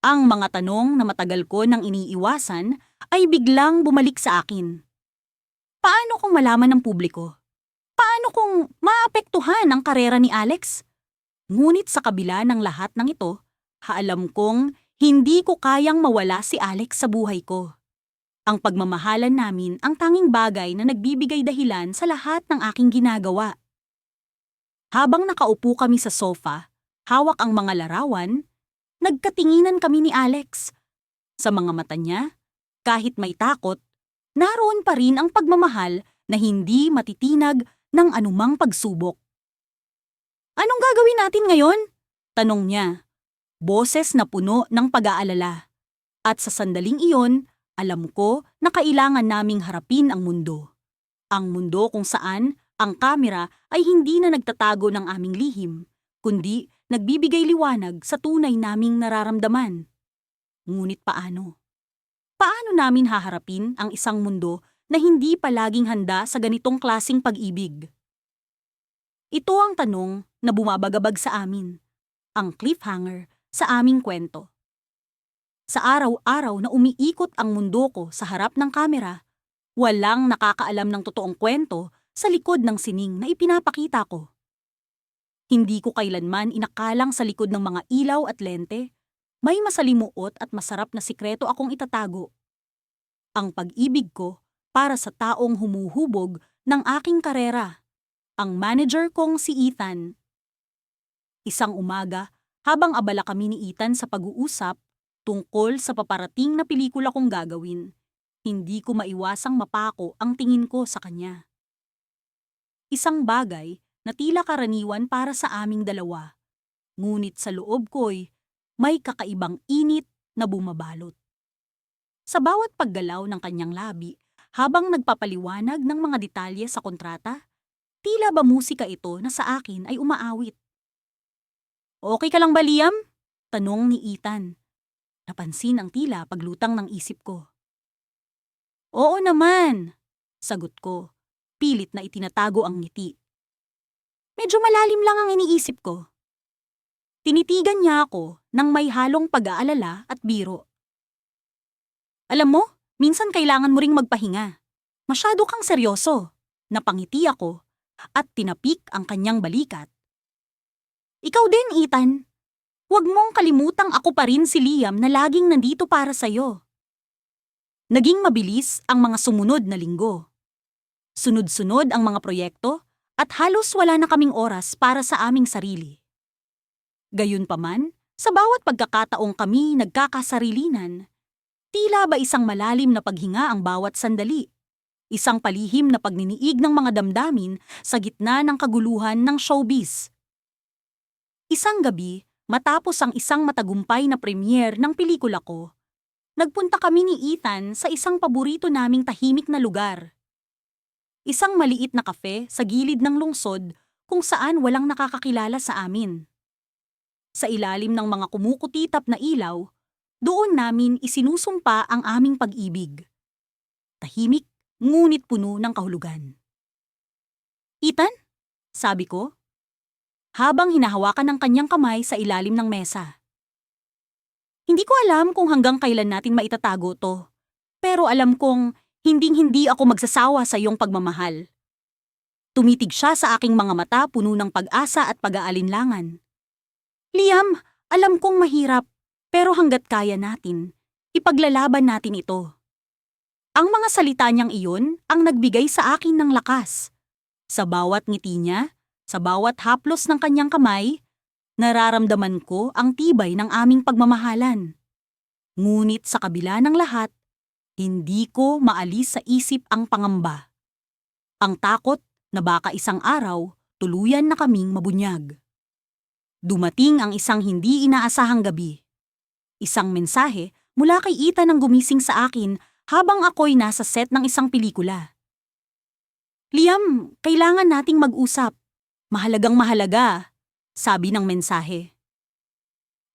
Ang mga tanong na matagal ko nang iniiwasan ay biglang bumalik sa akin. Paano kung malaman ng publiko? Paano kung maapektuhan ang karera ni Alex? Ngunit sa kabila ng lahat ng ito, alam kong hindi ko kayang mawala si Alex sa buhay ko. Ang pagmamahalan namin ang tanging bagay na nagbibigay dahilan sa lahat ng aking ginagawa. Habang nakaupo kami sa sofa, hawak ang mga larawan, nagkatinginan kami ni Alex. Sa mga mata niya, kahit may takot, naroon pa rin ang pagmamahal na hindi matitinag ng anumang pagsubok. Anong gagawin natin ngayon? Tanong niya, boses na puno ng pag-aalala. At sa sandaling iyon, alam ko na kailangan naming harapin ang mundo. Ang mundo kung saan ang kamera ay hindi na nagtatago ng aming lihim, kundi nagbibigay liwanag sa tunay naming nararamdaman. Ngunit paano? Paano namin haharapin ang isang mundo na hindi palaging handa sa ganitong klasing pag-ibig? Ito ang tanong na bumabagabag sa amin, ang cliffhanger sa aming kwento. Sa araw-araw na umiikot ang mundo ko sa harap ng kamera, walang nakakaalam ng totoong kwento sa likod ng sining na ipinapakita ko. Hindi ko kailanman inakalang sa likod ng mga ilaw at lente, may masalimuot at masarap na sikreto akong itatago. Ang pag-ibig ko para sa taong humuhubog ng aking karera, ang manager kong si Ethan. Isang umaga, habang abala kami ni Ethan sa pag-uusap, tungkol sa paparating na pelikula kong gagawin, hindi ko maiwasang mapako ang tingin ko sa kanya. Isang bagay na tila karaniwan para sa aming dalawa, ngunit sa loob ko'y may kakaibang init na bumabalot. Sa bawat paggalaw ng kanyang labi, habang nagpapaliwanag ng mga detalye sa kontrata, tila ba musika ito na sa akin ay umaawit. Okay ka lang ba, Liam? Tanong ni Ethan. Napansin ang tila paglutang ng isip ko. Oo naman, sagot ko, pilit na itinatago ang ngiti. Medyo malalim lang ang iniisip ko. Tinitigan niya ako nang may halong pag-aalala at biro. Alam mo, minsan kailangan mo ring magpahinga. Masyado kang seryoso. Napangiti ako at tinapik ang kanyang balikat. Ikaw din, Ethan. Huwag mong kalimutang ako pa rin si Liam na laging nandito para sa'yo. Naging mabilis ang mga sumunod na linggo. Sunod-sunod ang mga proyekto at halos wala na kaming oras para sa aming sarili. Gayunpaman, sa bawat pagkakataong kami nagkakasarilinan, tila ba isang malalim na paghinga ang bawat sandali. Isang palihim na pagniniig ng mga damdamin sa gitna ng kaguluhan ng showbiz. Isang gabi, matapos ang isang matagumpay na premiere ng pelikula ko, nagpunta kami ni Ethan sa isang paborito naming tahimik na lugar. Isang maliit na kafe sa gilid ng lungsod kung saan walang nakakakilala sa amin. Sa ilalim ng mga kumukutitap na ilaw, doon namin isinusumpa ang aming pag-ibig. Tahimik, ngunit puno ng kahulugan. Ethan? Sabi ko, habang hinahawakan ng kanyang kamay sa ilalim ng mesa. Hindi ko alam kung hanggang kailan natin maitatago to, pero alam kong hinding-hindi ako magsasawa sa iyong pagmamahal. Tumitig siya sa aking mga mata puno ng pag-asa at pag-aalinlangan. Liam, alam kong mahirap, pero hanggat kaya natin, ipaglalaban natin ito. Ang mga salita niyang iyon ang nagbigay sa akin ng lakas. Sa bawat ngiti niya, sa bawat haplos ng kanyang kamay, nararamdaman ko ang tibay ng aming pagmamahalan. Ngunit sa kabila ng lahat, hindi ko maalis sa isip ang pangamba. Ang takot na baka isang araw, tuluyan na kaming mabunyag. Dumating ang isang hindi inaasahang gabi. Isang mensahe mula kay Ethan ang gumising sa akin habang ako'y nasa set ng isang pelikula. Liam, kailangan nating mag-usap. Mahalagang mahalaga, sabi ng mensahe.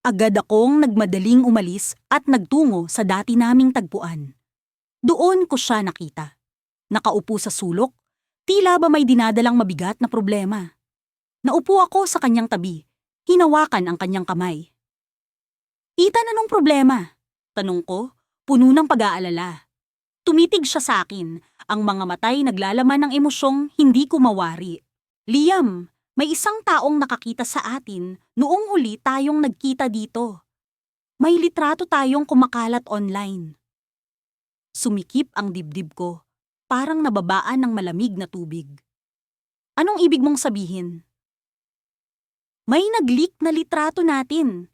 Agad akong nagmadaling umalis at nagtungo sa dati naming tagpuan. Doon ko siya nakita. Nakaupo sa sulok, tila ba may dinadalang mabigat na problema. Naupo ako sa kanyang tabi, hinawakan ang kanyang kamay. Ethan, anong problema? Tanong ko, puno ng pag-aalala. Tumitig siya sa akin, ang mga matay naglalaman ng emosyong hindi ko mawari. Liam, may isang taong nakakita sa atin noong huli tayong nagkita dito. May litrato tayong kumakalat online. Sumikip ang dibdib ko, parang nababaan ng malamig na tubig. Anong ibig mong sabihin? May nag-leak na litrato natin.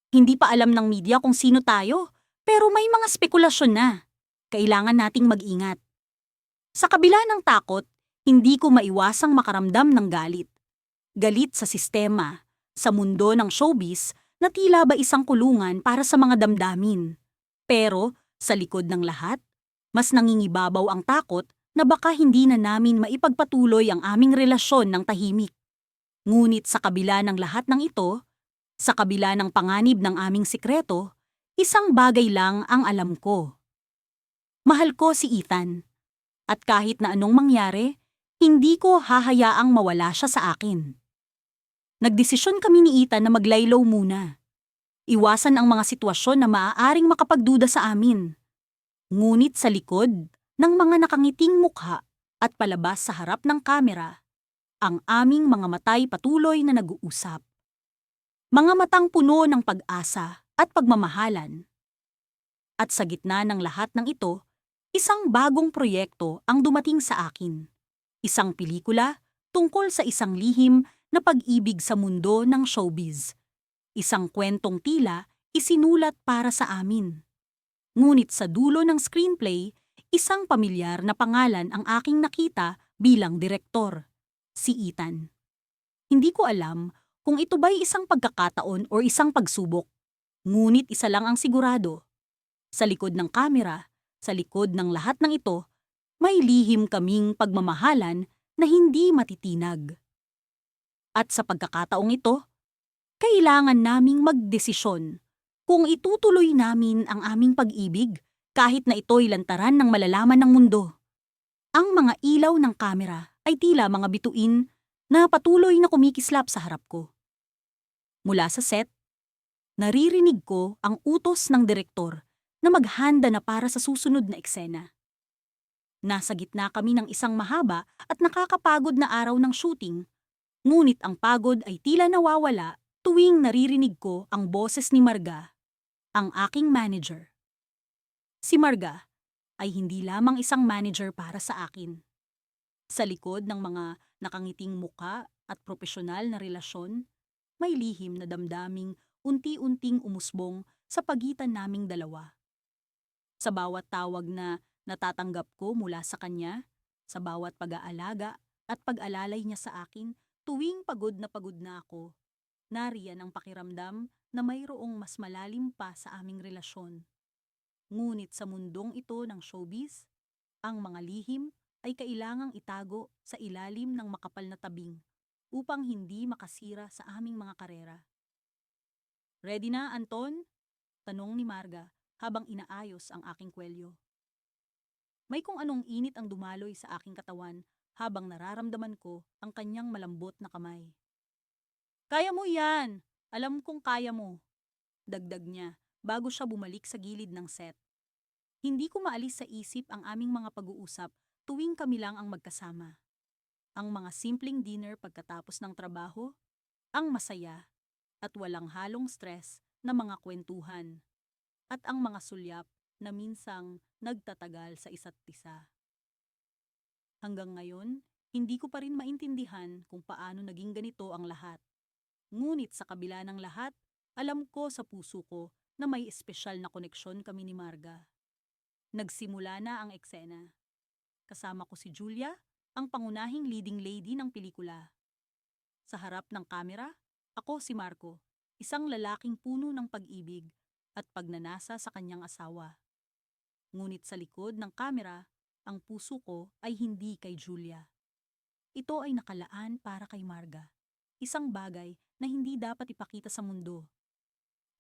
Hindi pa alam ng media kung sino tayo, pero may mga spekulasyon na. Kailangan nating mag-ingat. Sa kabila ng takot, hindi ko maiwasang makaramdam ng galit. Galit sa sistema, sa mundo ng showbiz na tila ba isang kulungan para sa mga damdamin. Pero sa likod ng lahat, mas nangingibabaw ang takot na baka hindi na namin maipagpatuloy ang aming relasyon ng tahimik. Ngunit sa kabila ng lahat ng ito, sa kabila ng panganib ng aming sikreto, isang bagay lang ang alam ko. Mahal ko si Ethan. At kahit na anong mangyari, hindi ko hahayaang mawala siya sa akin. Nagdesisyon kami ni Ethan na maglaylo muna. Iwasan ang mga sitwasyon na maaaring makapagduda sa amin. Ngunit sa likod ng mga nakangiting mukha at palabas sa harap ng kamera, ang aming mga matay patuloy na nag-uusap. Mga matang puno ng pag-asa at pagmamahalan. At sa gitna ng lahat ng ito, isang bagong proyekto ang dumating sa akin. Isang pelikula tungkol sa isang lihim na pag-ibig sa mundo ng showbiz. Isang kwentong tila isinulat para sa amin. Ngunit sa dulo ng screenplay, isang pamilyar na pangalan ang aking nakita bilang direktor, si Ethan. Hindi ko alam kung ito ba'y isang pagkakataon o isang pagsubok. Ngunit isa lang ang sigurado. Sa likod ng kamera, sa likod ng lahat ng ito, may lihim kaming pagmamahalan na hindi matitinag. At sa pagkakataong ito, kailangan naming magdesisyon kung itutuloy namin ang aming pag-ibig kahit na ito'y lantaran ng malalaman ng mundo. Ang mga ilaw ng kamera ay tila mga bituin na patuloy na kumikislap sa harap ko. Mula sa set, naririnig ko ang utos ng direktor na maghanda na para sa susunod na eksena. Nasa gitna kami ng isang mahaba at nakakapagod na araw ng shooting, ngunit ang pagod ay tila nawawala tuwing naririnig ko ang boses ni Marga, ang aking manager. Si Marga ay hindi lamang isang manager para sa akin. Sa likod ng mga nakangiting muka at propesyonal na relasyon, may lihim na damdaming unti-unting umusbong sa pagitan naming dalawa. Sa bawat tawag na natatanggap ko mula sa kanya, sa bawat pag-aalaga at pag-alalay niya sa akin tuwing pagod na ako, nariyan ang pakiramdam na mayroong mas malalim pa sa aming relasyon. Ngunit sa mundong ito ng showbiz, ang mga lihim ay kailangang itago sa ilalim ng makapal na tabing upang hindi makasira sa aming mga karera. "Ready na, Anton?" tanong ni Marga habang inaayos ang aking kwelyo. May kung anong init ang dumaloy sa aking katawan habang nararamdaman ko ang kanyang malambot na kamay. "Kaya mo yan! Alam kong kaya mo," dagdag niya bago siya bumalik sa gilid ng set. Hindi ko maalis sa isip ang aming mga pag-uusap tuwing kami lang ang magkasama. Ang mga simpleng dinner pagkatapos ng trabaho, ang masaya at walang halong stress na mga kwentuhan, at ang mga sulyap na minsang nagtatagal sa isa't isa. Hanggang ngayon, hindi ko pa rin maintindihan kung paano naging ganito ang lahat. Ngunit sa kabila ng lahat, alam ko sa puso ko na may espesyal na koneksyon kami ni Marga. Nagsimula na ang eksena. Kasama ko si Julia, ang pangunahing leading lady ng pelikula. Sa harap ng kamera, ako si Marco, isang lalaking puno ng pag-ibig at pagnanasa sa kanyang asawa. Ngunit sa likod ng kamera, ang puso ko ay hindi kay Julia. Ito ay nakalaan para kay Marga, isang bagay na hindi dapat ipakita sa mundo.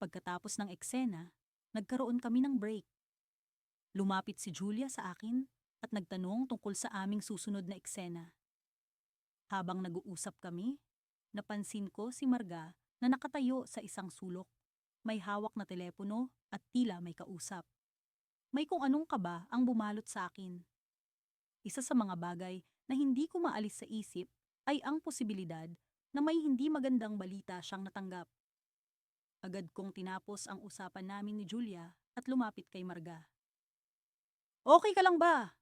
Pagkatapos ng eksena, nagkaroon kami ng break. Lumapit si Julia sa akin at nagtanong tungkol sa aming susunod na eksena. Habang nag-uusap kami, napansin ko si Marga na nakatayo sa isang sulok, may hawak na telepono at tila may kausap. May kung anong kaba ang bumalot sa akin. Isa sa mga bagay na hindi ko maalis sa isip ay ang posibilidad na may hindi magandang balita siyang natanggap. Agad kong tinapos ang usapan namin ni Julia at lumapit kay Marga. "Okay ka lang ba?"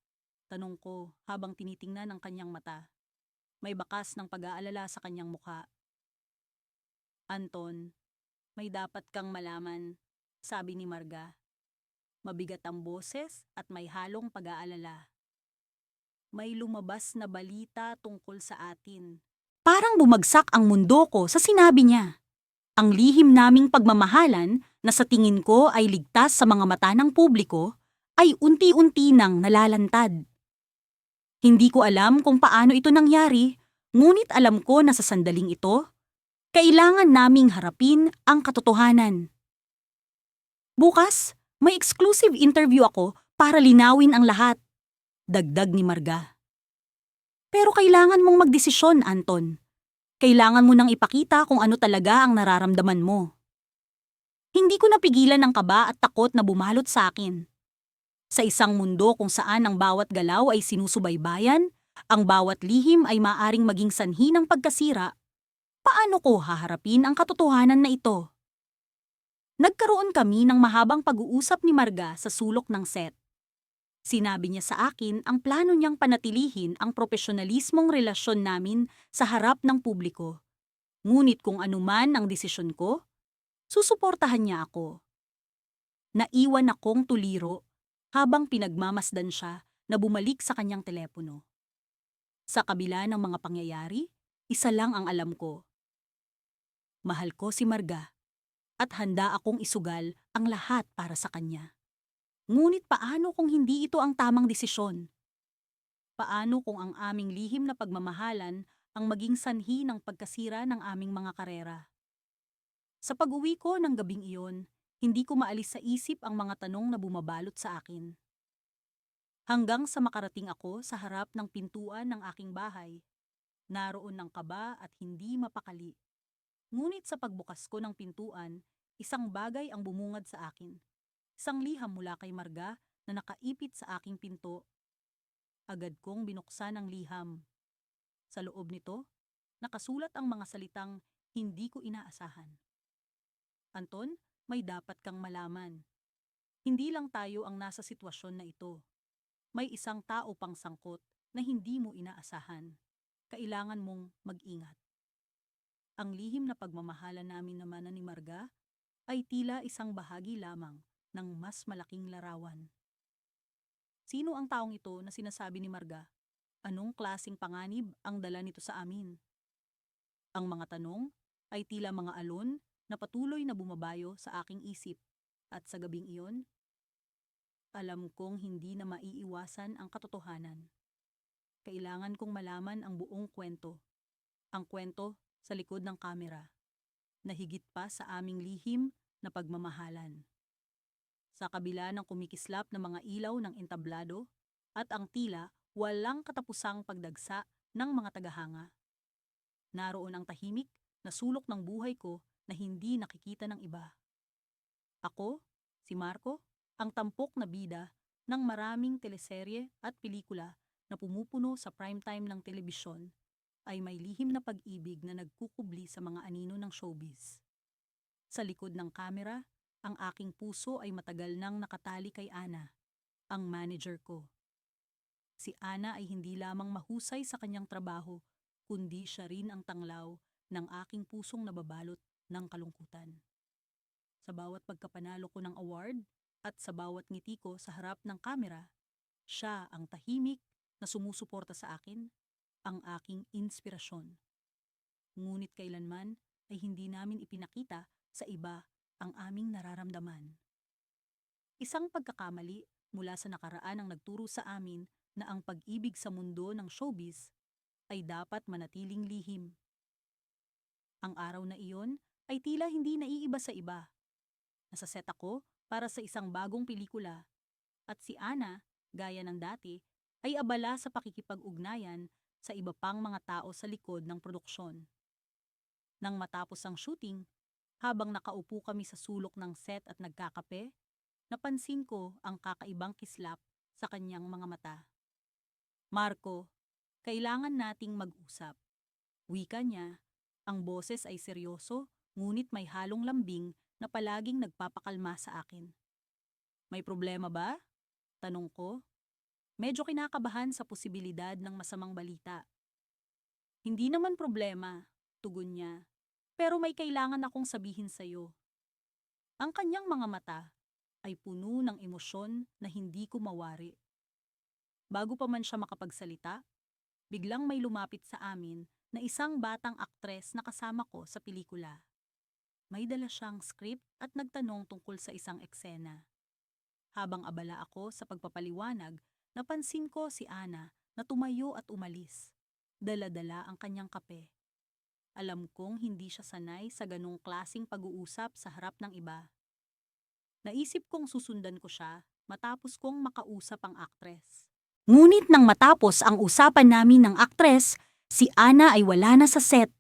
tanong ko habang tinitingnan ang kanyang mata. May bakas ng pag-aalala sa kanyang mukha. "Anton, may dapat kang malaman," sabi ni Marga. Mabigat ang boses at may halong pag-aalala. "May lumabas na balita tungkol sa atin." Parang bumagsak ang mundo ko sa sinabi niya. Ang lihim naming pagmamahalan na sa tingin ko ay ligtas sa mga mata ng publiko ay unti-unti nang nalalantad. Hindi ko alam kung paano ito nangyari, ngunit alam ko na sa sandaling ito, kailangan naming harapin ang katotohanan. "Bukas, may exclusive interview ako para linawin ang lahat," dagdag ni Marga. "Pero kailangan mong magdesisyon, Anton. Kailangan mo nang ipakita kung ano talaga ang nararamdaman mo." Hindi ko napigilan ang kaba at takot na bumalot sa akin. Sa isang mundo kung saan ang bawat galaw ay sinusubaybayan, ang bawat lihim ay maaring maging sanhi ng pagkasira, paano ko haharapin ang katotohanan na ito? Nagkaroon kami ng mahabang pag-uusap ni Marga sa sulok ng set. Sinabi niya sa akin ang plano niyang panatilihin ang profesionalismong relasyon namin sa harap ng publiko. Ngunit kung anuman ang desisyon ko, susuportahan niya ako. Naiwan akong tuliro habang pinagmamasdan siya na bumalik sa kanyang telepono. Sa kabila ng mga pangyayari, isa lang ang alam ko. Mahal ko si Marga at handa akong isugal ang lahat para sa kanya. Ngunit paano kung hindi ito ang tamang desisyon? Paano kung ang aming lihim na pagmamahalan ang maging sanhi ng pagkasira ng aming mga karera? Sa pag-uwi ko ng gabing iyon, hindi ko maalis sa isip ang mga tanong na bumabalot sa akin. Hanggang sa makarating ako sa harap ng pintuan ng aking bahay, naroon ng kaba at hindi mapakali. Ngunit sa pagbukas ko ng pintuan, isang bagay ang bumungad sa akin. Isang liham mula kay Marga na nakaipit sa aking pinto. Agad kong binuksan ang liham. Sa loob nito, nakasulat ang mga salitang hindi ko inaasahan. Anton, may dapat kang malaman. Hindi lang tayo ang nasa sitwasyon na ito. May isang tao pang sangkot na hindi mo inaasahan. Kailangan mong mag-ingat. Ang lihim na pagmamahala namin naman ni Marga ay tila isang bahagi lamang ng mas malaking larawan. Sino ang taong ito na sinasabi ni Marga? Anong klaseng panganib ang dala nito sa amin? Ang mga tanong ay tila mga alon na patuloy na bumabayo sa aking isip at sa gabing iyon, alam kong hindi na maiiwasan ang katotohanan. Kailangan kong malaman ang buong kwento. Ang kwento sa likod ng kamera, na higit pa sa aming lihim na pagmamahalan. Sa kabila ng kumikislap na mga ilaw ng entablado at ang tila walang katapusang pagdagsa ng mga tagahanga. Naroon ang tahimik na sulok ng buhay ko na hindi nakikita ng iba. Ako, si Marco, ang tampok na bida ng maraming teleserye at pelikula na pumupuno sa primetime ng telebisyon, ay may lihim na pag-ibig na nagkukubli sa mga anino ng showbiz. Sa likod ng kamera, ang aking puso ay matagal nang nakatali kay Ana, ang manager ko. Si Ana ay hindi lamang mahusay sa kanyang trabaho, kundi siya rin ang tanglaw ng aking pusong nababalot ng kalungkutan. Sa bawat pagkapanalo ko ng award at sa bawat ngiti ko sa harap ng kamera, siya ang tahimik na sumusuporta sa akin, ang aking inspirasyon. Ngunit kailanman ay hindi namin ipinakita sa iba ang aming nararamdaman. Isang pagkakamali mula sa nakaraan ang nagturo sa amin na ang pag-ibig sa mundo ng showbiz ay dapat manatiling lihim. Ang araw na iyon ay tila hindi naiiba sa iba. Nasa set ako para sa isang bagong pelikula at si Ana, gaya ng dati, ay abala sa pakikipag-ugnayan sa iba pang mga tao sa likod ng produksyon. Nang matapos ang shooting, habang nakaupo kami sa sulok ng set at nagkakape, napansin ko ang kakaibang kislap sa kanyang mga mata. Marco, kailangan nating mag-usap. Wika niya, ang boses ay seryoso, ngunit may halong lambing na palaging nagpapakalma sa akin. May problema ba? Tanong ko. Medyo kinakabahan sa posibilidad ng masamang balita. Hindi naman problema, tugon niya. Pero may kailangan akong sabihin sa'yo. Ang kanyang mga mata ay puno ng emosyon na hindi ko mawari. Bago pa man siya makapagsalita, biglang may lumapit sa amin na isang batang aktres na kasama ko sa pelikula. May dala siyang script at nagtanong tungkol sa isang eksena. Habang abala ako sa pagpapaliwanag, napansin ko si Ana na tumayo at umalis. Dala-dala ang kanyang kape. Alam kong hindi siya sanay sa ganong klaseng pag-uusap sa harap ng iba. Naisip kong susundan ko siya matapos kong makausap ang aktres. Ngunit nang matapos ang usapan namin ng aktres, si Ana ay wala na sa set.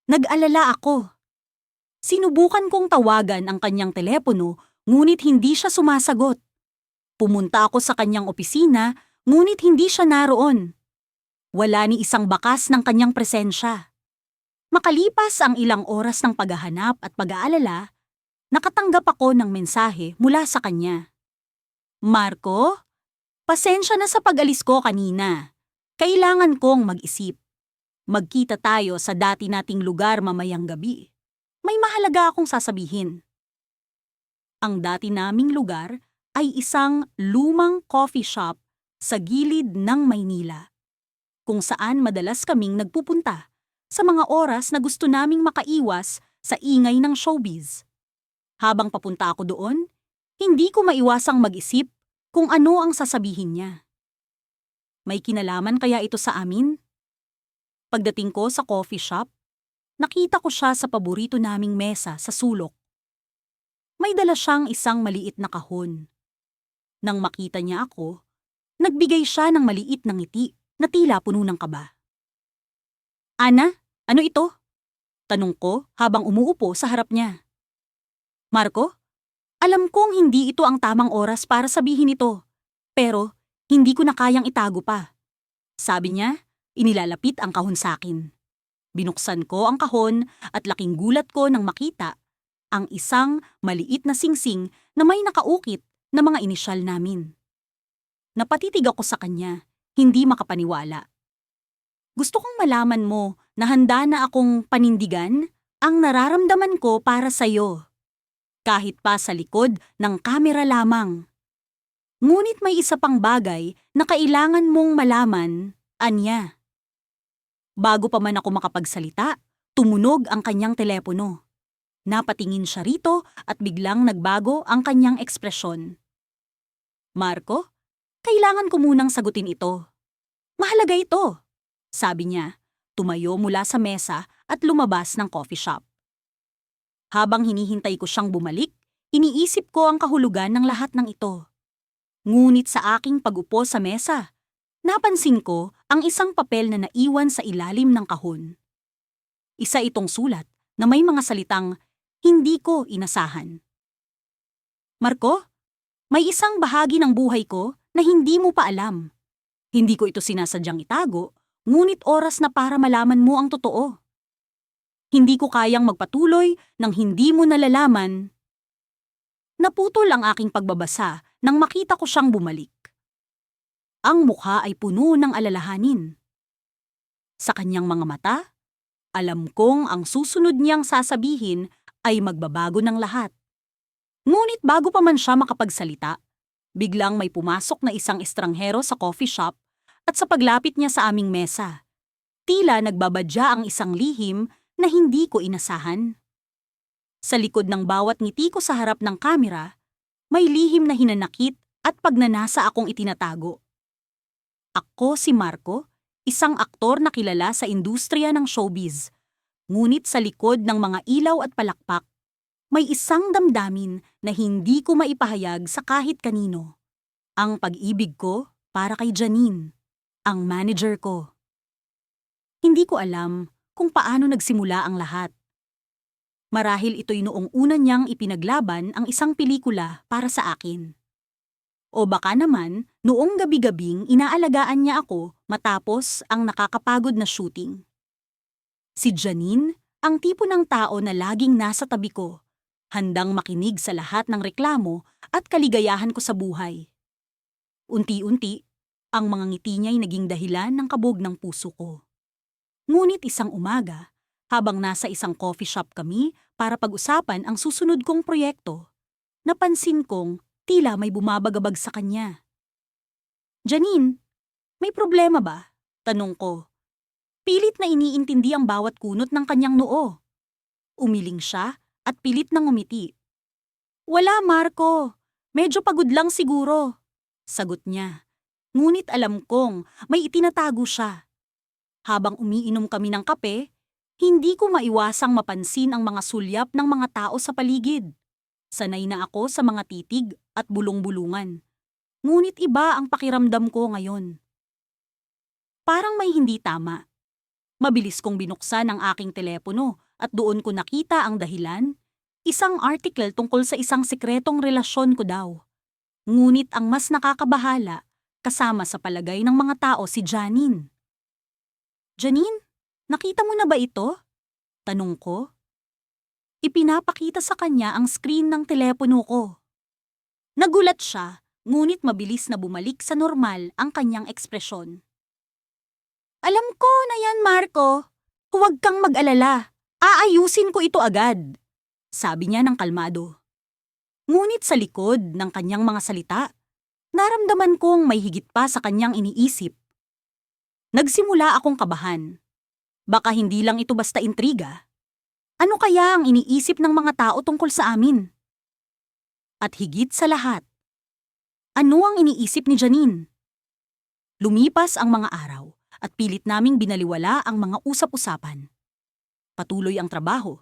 Nag-alala ako. Sinubukan kong tawagan ang kanyang telepono, ngunit hindi siya sumasagot. Pumunta ako sa kanyang opisina, ngunit hindi siya naroon. Wala ni isang bakas ng kanyang presensya. Makalipas ang ilang oras ng paghahanap at pag-aalala, nakatanggap ako ng mensahe mula sa kanya. Marco, pasensya na sa pag-alis ko kanina. Kailangan kong mag-isip. Magkita tayo sa dati nating lugar mamayang gabi. May mahalaga akong sasabihin. Ang dati naming lugar ay isang lumang coffee shop sa gilid ng Maynila, kung saan madalas kaming nagpupunta sa mga oras na gusto naming makaiwas sa ingay ng showbiz. Habang papunta ako doon, Hindi ko maiwasang mag-isip kung ano ang sasabihin niya. May kinalaman kaya ito sa amin? Pagdating ko sa coffee shop, nakita ko siya sa paborito naming mesa sa sulok. May dala siyang isang maliit na kahon. Nang makita niya ako, nagbigay siya ng maliit na ngiti na tila puno ng kaba. "Ana, ano ito?" tanong ko habang umuupo sa harap niya. "Marco, alam kong hindi ito ang tamang oras para sabihin ito, pero hindi ko na kayang itago pa." Sabi niya, inilalapit ang kahon sa akin. Binuksan ko ang kahon at laking gulat ko nang makita ang isang maliit na singsing na may nakaukit na mga inisyal namin. Napatitig ako sa kanya, hindi makapaniwala. "Gusto kong malaman mo na handa na akong panindigan ang nararamdaman ko para sa'yo. Kahit pa sa likod ng kamera lamang. Ngunit may isa pang bagay na kailangan mong malaman," anya. Bago pa man ako makapagsalita, tumunog ang kanyang telepono. Napatingin siya rito at biglang nagbago ang kanyang ekspresyon. "Marco, kailangan ko munang sagutin ito. Mahalaga ito," sabi niya, tumayo mula sa mesa at lumabas ng coffee shop. Habang hinihintay ko siyang bumalik, iniisip ko ang kahulugan ng lahat ng ito. Ngunit sa aking pag-upo sa mesa, napansin ko ang isang papel na naiwan sa ilalim ng kahon. Isa itong sulat na may mga salitang hindi ko inasahan. "Marco, may isang bahagi ng buhay ko na hindi mo pa alam. Hindi ko ito sinasadyang itago, ngunit oras na para malaman mo ang totoo. Hindi ko kayang magpatuloy nang hindi mo nalalaman." Naputol ang aking pagbabasa nang makita ko siyang bumalik. Ang mukha ay puno ng alalahanin. Sa kanyang mga mata, alam kong ang susunod niyang sasabihin ay magbabago ng lahat. Ngunit bago pa man siya makapagsalita, biglang may pumasok na isang estranghero sa coffee shop at sa paglapit niya sa aming mesa, tila nagbabadya ang isang lihim na hindi ko inasahan. Sa likod ng bawat ngiti ko sa harap ng kamera, may lihim na hinanakit at pagnanasa akong itinatago. Ako si Marco, isang aktor na kilala sa industriya ng showbiz. Ngunit sa likod ng mga ilaw at palakpak, may isang damdamin na hindi ko maipahayag sa kahit kanino. Ang pag-ibig ko para kay Janine, ang manager ko. Hindi ko alam kung paano nagsimula ang lahat. Marahil ito'y noong una niyang ipinaglaban ang isang pelikula para sa akin. O baka naman, noong gabi-gabing inaalagaan niya ako matapos ang nakakapagod na shooting. Si Janine, ang tipo ng tao na laging nasa tabi ko, handang makinig sa lahat ng reklamo at kaligayahan ko sa buhay. Unti-unti, ang mga ngiti niya'y naging dahilan ng kabog ng puso ko. Ngunit isang umaga, habang nasa isang coffee shop kami para pag-usapan ang susunod kong proyekto, napansin kong tila may bumabagabag sa kanya. "Janine, may problema ba?" tanong ko. Pilit na iniintindi ang bawat kunot ng kanyang noo. Umiling siya at pilit nang umiti. "Wala, Marco. Medyo pagod lang siguro," sagot niya. Ngunit alam kong may itinatago siya. Habang umiinom kami ng kape, hindi ko maiwasang mapansin ang mga sulyap ng mga tao sa paligid. Sanay na ako sa mga titig at bulong-bulungan. Ngunit iba ang pakiramdam ko ngayon. Parang may hindi tama. Mabilis kong binuksan ang aking telepono at doon ko nakita ang dahilan. Isang article tungkol sa isang sikretong relasyon ko daw. Ngunit ang mas nakakabahala, kasama sa palagay ng mga tao si Janine. "Janine, nakita mo na ba ito?" tanong ko. Ipinapakita sa kanya ang screen ng telepono ko. Nagulat siya, ngunit mabilis na bumalik sa normal ang kanyang ekspresyon. "Alam ko na yan, Marco. Huwag kang mag-alala. Aayusin ko ito agad," sabi niya ng kalmado. Ngunit sa likod ng kanyang mga salita, naramdaman kong may higit pa sa kanyang iniisip. Nagsimula akong kabahan. Baka hindi lang ito basta intriga. Ano kaya ang iniisip ng mga tao tungkol sa amin? At higit sa lahat, ano ang iniisip ni Janine? Lumipas ang mga araw at pilit naming binaliwala ang mga usap-usapan. Patuloy ang trabaho,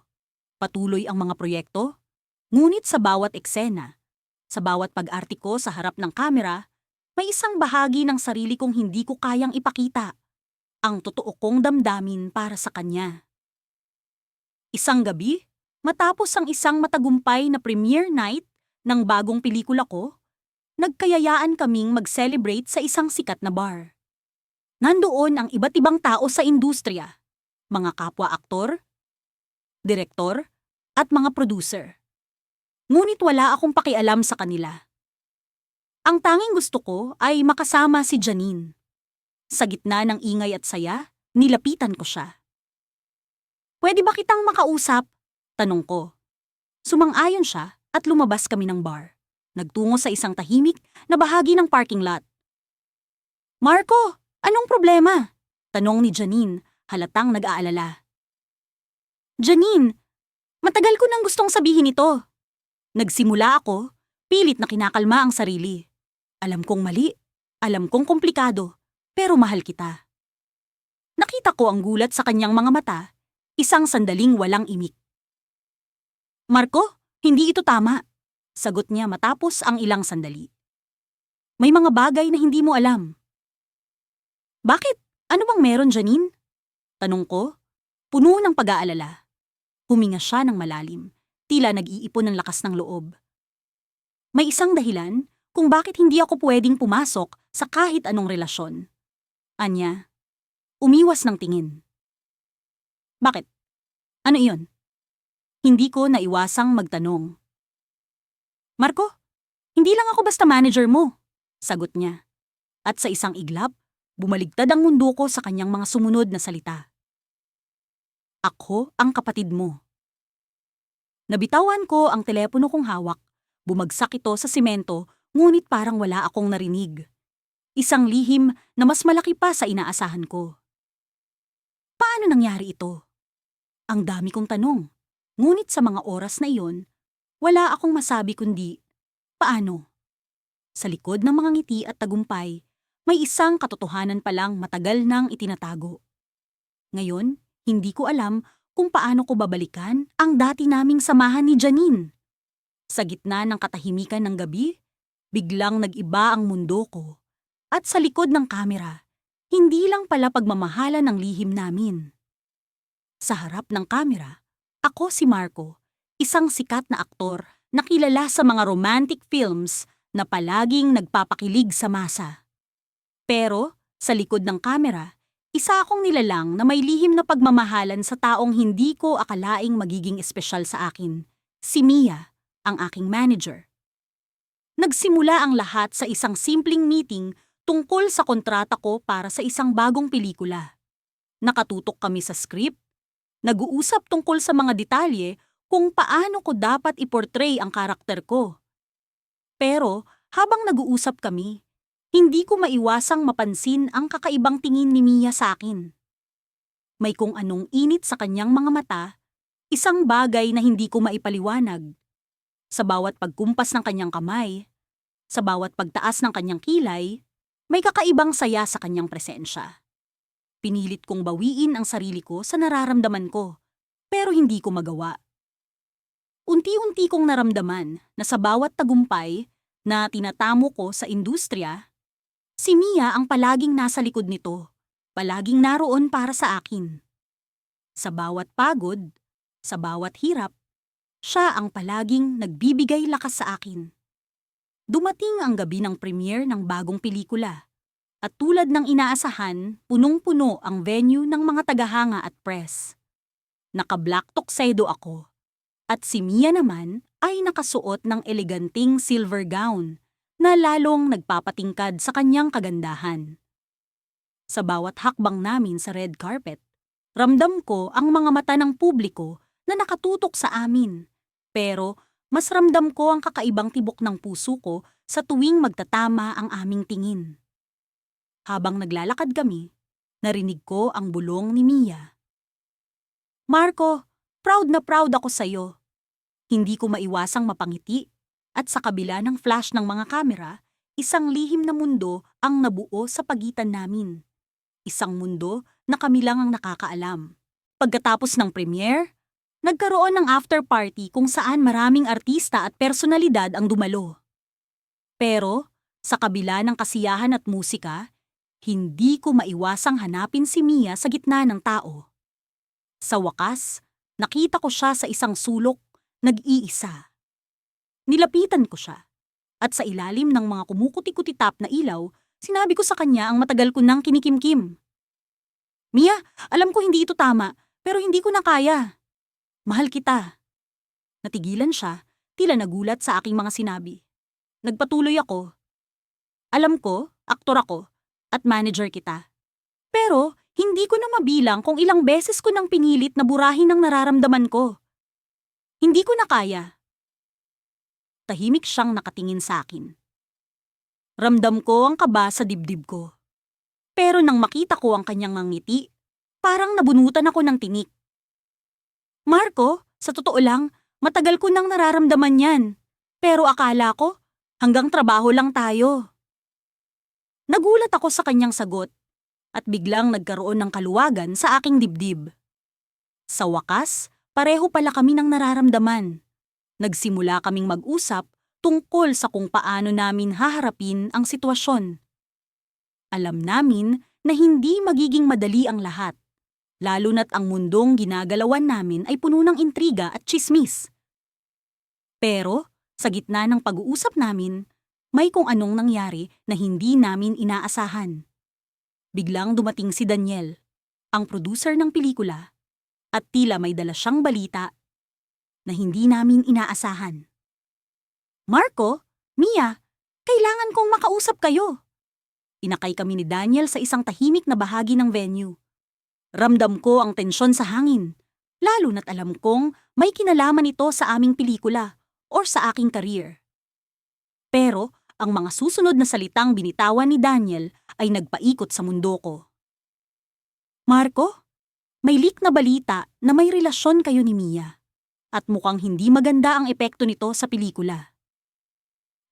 patuloy ang mga proyekto, ngunit sa bawat eksena, sa bawat pag-arte ko sa harap ng kamera, may isang bahagi ng sarili kong hindi ko kayang ipakita. Ang totoo kong damdamin para sa kanya. Isang gabi, matapos ang isang matagumpay na premiere night ng bagong pelikula ko, nagkayayaan kaming mag-celebrate sa isang sikat na bar. Nandoon ang iba't ibang tao sa industriya, mga kapwa-aktor, direktor, at mga producer. Ngunit wala akong pakialam sa kanila. Ang tanging gusto ko ay makasama si Janine. Sa gitna ng ingay at saya, nilapitan ko siya. "Pwede ba kitang makausap?" tanong ko. Sumang-ayon siya at lumabas kami ng bar. Nagtungo sa isang tahimik na bahagi ng parking lot. "Marco, anong problema?" tanong ni Janine, halatang nag-aalala. "Janine, matagal ko nang gustong sabihin ito." Nagsimula ako, pilit na kinakalma ang sarili. Alam kong mali, alam kong komplikado, pero mahal kita. Nakita ko ang gulat sa kanyang mga mata, isang sandaling walang imik. "Marco, hindi ito tama," sagot niya matapos ang ilang sandali. "May mga bagay na hindi mo alam." "Bakit? Ano bang meron, Janine?" tanong ko, puno ng pag-aalala. Huminga siya ng malalim, tila nag-iipon ng lakas ng loob. "May isang dahilan kung bakit hindi ako pwedeng pumasok sa kahit anong relasyon." Anya, umiwas ng tingin. "Bakit? Ano iyon?" Hindi ko naiwasang magtanong. "Marco, hindi lang ako basta manager mo," sagot niya. At sa isang iglap, bumaligtad ang mundo ko sa kanyang mga sumunod na salita. "Ako ang kapatid mo." Nabitawan ko ang telepono kong hawak. Bumagsak ito sa simento, ngunit parang wala akong narinig. Isang lihim na mas malaki pa sa inaasahan ko. Paano nangyari ito? Ang dami kong tanong. Ngunit sa mga oras na iyon, wala akong masabi kundi, paano? Sa likod ng mga ngiti at tagumpay, may isang katotohanan palang matagal nang itinatago. Ngayon, hindi ko alam kung paano ko babalikan ang dati naming samahan ni Janine. Sa gitna ng katahimikan ng gabi, biglang nag-iba ang mundo ko. At sa likod ng kamera, hindi lang pala pagmamahala ng lihim namin. Sa harap ng kamera, ako si Marco, isang sikat na aktor na kilala sa mga romantic films na palaging nagpapakilig sa masa. Pero, sa likod ng kamera, isa akong nilalang na may lihim na pagmamahalan sa taong hindi ko akalaing magiging espesyal sa akin, si Mia, ang aking manager. Nagsimula ang lahat sa isang simpleng meeting tungkol sa kontrata ko para sa isang bagong pelikula. Nakatutok kami sa script, nag-uusap tungkol sa mga detalye kung paano ko dapat i-portray ang karakter ko. Pero habang nag-uusap kami, hindi ko maiwasang mapansin ang kakaibang tingin ni Mia sa akin. May kung anong init sa kanyang mga mata, isang bagay na hindi ko maipaliwanag. Sa bawat pagkumpas ng kanyang kamay, sa bawat pagtaas ng kanyang kilay, may kakaibang saya sa kanyang presensya. Pinilit kong bawiin ang sarili ko sa nararamdaman ko, pero hindi ko magawa. Unti-unti kong naramdaman na sa bawat tagumpay na tinatamo ko sa industriya, si Mia ang palaging nasa likod nito, palaging naroon para sa akin. Sa bawat pagod, sa bawat hirap, siya ang palaging nagbibigay lakas sa akin. Dumating ang gabi ng premiere ng bagong pelikula. At tulad ng inaasahan, punong-puno ang venue ng mga tagahanga at press. Naka-black tuxedo ako. At si Mia naman ay nakasuot ng eleganting silver gown na lalong nagpapatingkad sa kanyang kagandahan. Sa bawat hakbang namin sa red carpet, ramdam ko ang mga mata ng publiko na nakatutok sa amin. Pero mas ramdam ko ang kakaibang tibok ng puso ko sa tuwing magtatama ang aming tingin. Habang naglalakad kami, narinig ko ang bulong ni Mia. "Marco, proud na proud ako sa'yo." Hindi ko maiwasang mapangiti, At sa kabila ng flash ng mga kamera, isang lihim na mundo ang nabuo sa pagitan namin. Isang mundo na kami lang ang nakakaalam. Pagkatapos ng premiere, nagkaroon ng after party kung saan maraming artista at personalidad ang dumalo. Pero, sa kabila ng kasiyahan at musika, hindi ko maiwasang hanapin si Mia sa gitna ng tao. Sa wakas, nakita ko siya sa isang sulok, nag-iisa. Nilapitan ko siya, at sa ilalim ng mga kumukuti-kutitap na ilaw, sinabi ko sa kanya ang matagal ko nang kinikimkim. Mia, alam ko hindi ito tama, pero hindi ko na kaya. Mahal kita. Natigilan siya, tila nagulat sa aking mga sinabi. Nagpatuloy ako. Alam ko, aktor ako, at manager kita. Pero, hindi ko na mabilang kung ilang beses ko nang pinilit na burahin ang nararamdaman ko. Hindi ko na kaya. Tahimik siyang nakatingin sa akin. Ramdam ko ang kaba sa dibdib ko. Pero nang makita ko ang kanyang ngiti, parang nabunutan ako ng tinik. Marco, sa totoo lang, matagal ko nang nararamdaman yan. Pero akala ko, hanggang trabaho lang tayo. Nagulat ako sa kanyang sagot at biglang nagkaroon ng kaluwagan sa aking dibdib. Sa wakas, pareho pala kami ng nararamdaman. Nagsimula kaming mag-usap tungkol sa kung paano namin haharapin ang sitwasyon. Alam namin na hindi magiging madali ang lahat, lalo na't ang mundong ginagalawan namin ay puno ng intriga at tsismis. Pero, sa gitna ng pag-uusap namin, may kung anong nangyari na hindi namin inaasahan. Biglang dumating si Daniel, ang producer ng pelikula, at tila may dala siyang balita na hindi namin inaasahan. Marco, Mia, kailangan kong makausap kayo. Inakay kami ni Daniel sa isang tahimik na bahagi ng venue. Ramdam ko ang tensyon sa hangin, lalo na't alam kong may kinalaman ito sa aming pelikula or sa aking career. Pero, ang mga susunod na salitang binitawan ni Daniel ay nagpaikot sa mundo ko. Marco, may leak na balita na may relasyon kayo ni Mia at mukhang hindi maganda ang epekto nito sa pelikula.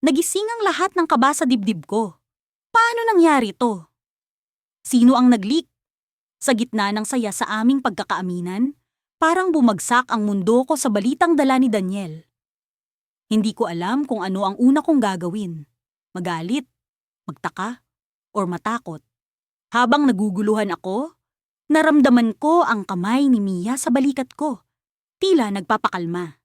Nagising ang lahat ng kaba sa dibdib ko. Paano nangyari ito? Sino ang nag-leak? Sa gitna ng saya sa aming pagkakaaminan, parang bumagsak ang mundo ko sa balitang dala ni Daniel. Hindi ko alam kung ano ang una kong gagawin. Magalit, magtaka, or matakot. Habang naguguluhan ako, naramdaman ko ang kamay ni Mia sa balikat ko. Tila nagpapakalma.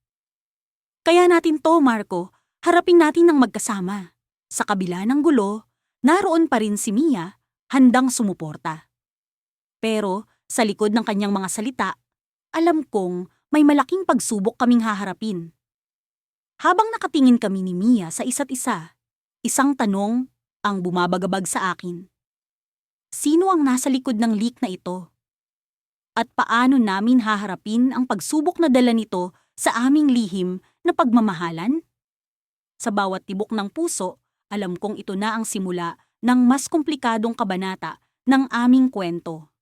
Kaya natin to, Marco, harapin natin ng magkasama. Sa kabila ng gulo, naroon pa rin si Mia, handang sumuporta. Pero sa likod ng kanyang mga salita, alam kong may malaking pagsubok kaming haharapin. Habang nakatingin kami ni Mia sa isa't isa, isang tanong ang bumabagabag sa akin. Sino ang nasa likod ng leak na ito? At paano namin haharapin ang pagsubok na dala nito sa aming lihim na pagmamahalan? Sa bawat tibok ng puso, alam kong ito na ang simula ng mas komplikadong kabanata ng aming kwento.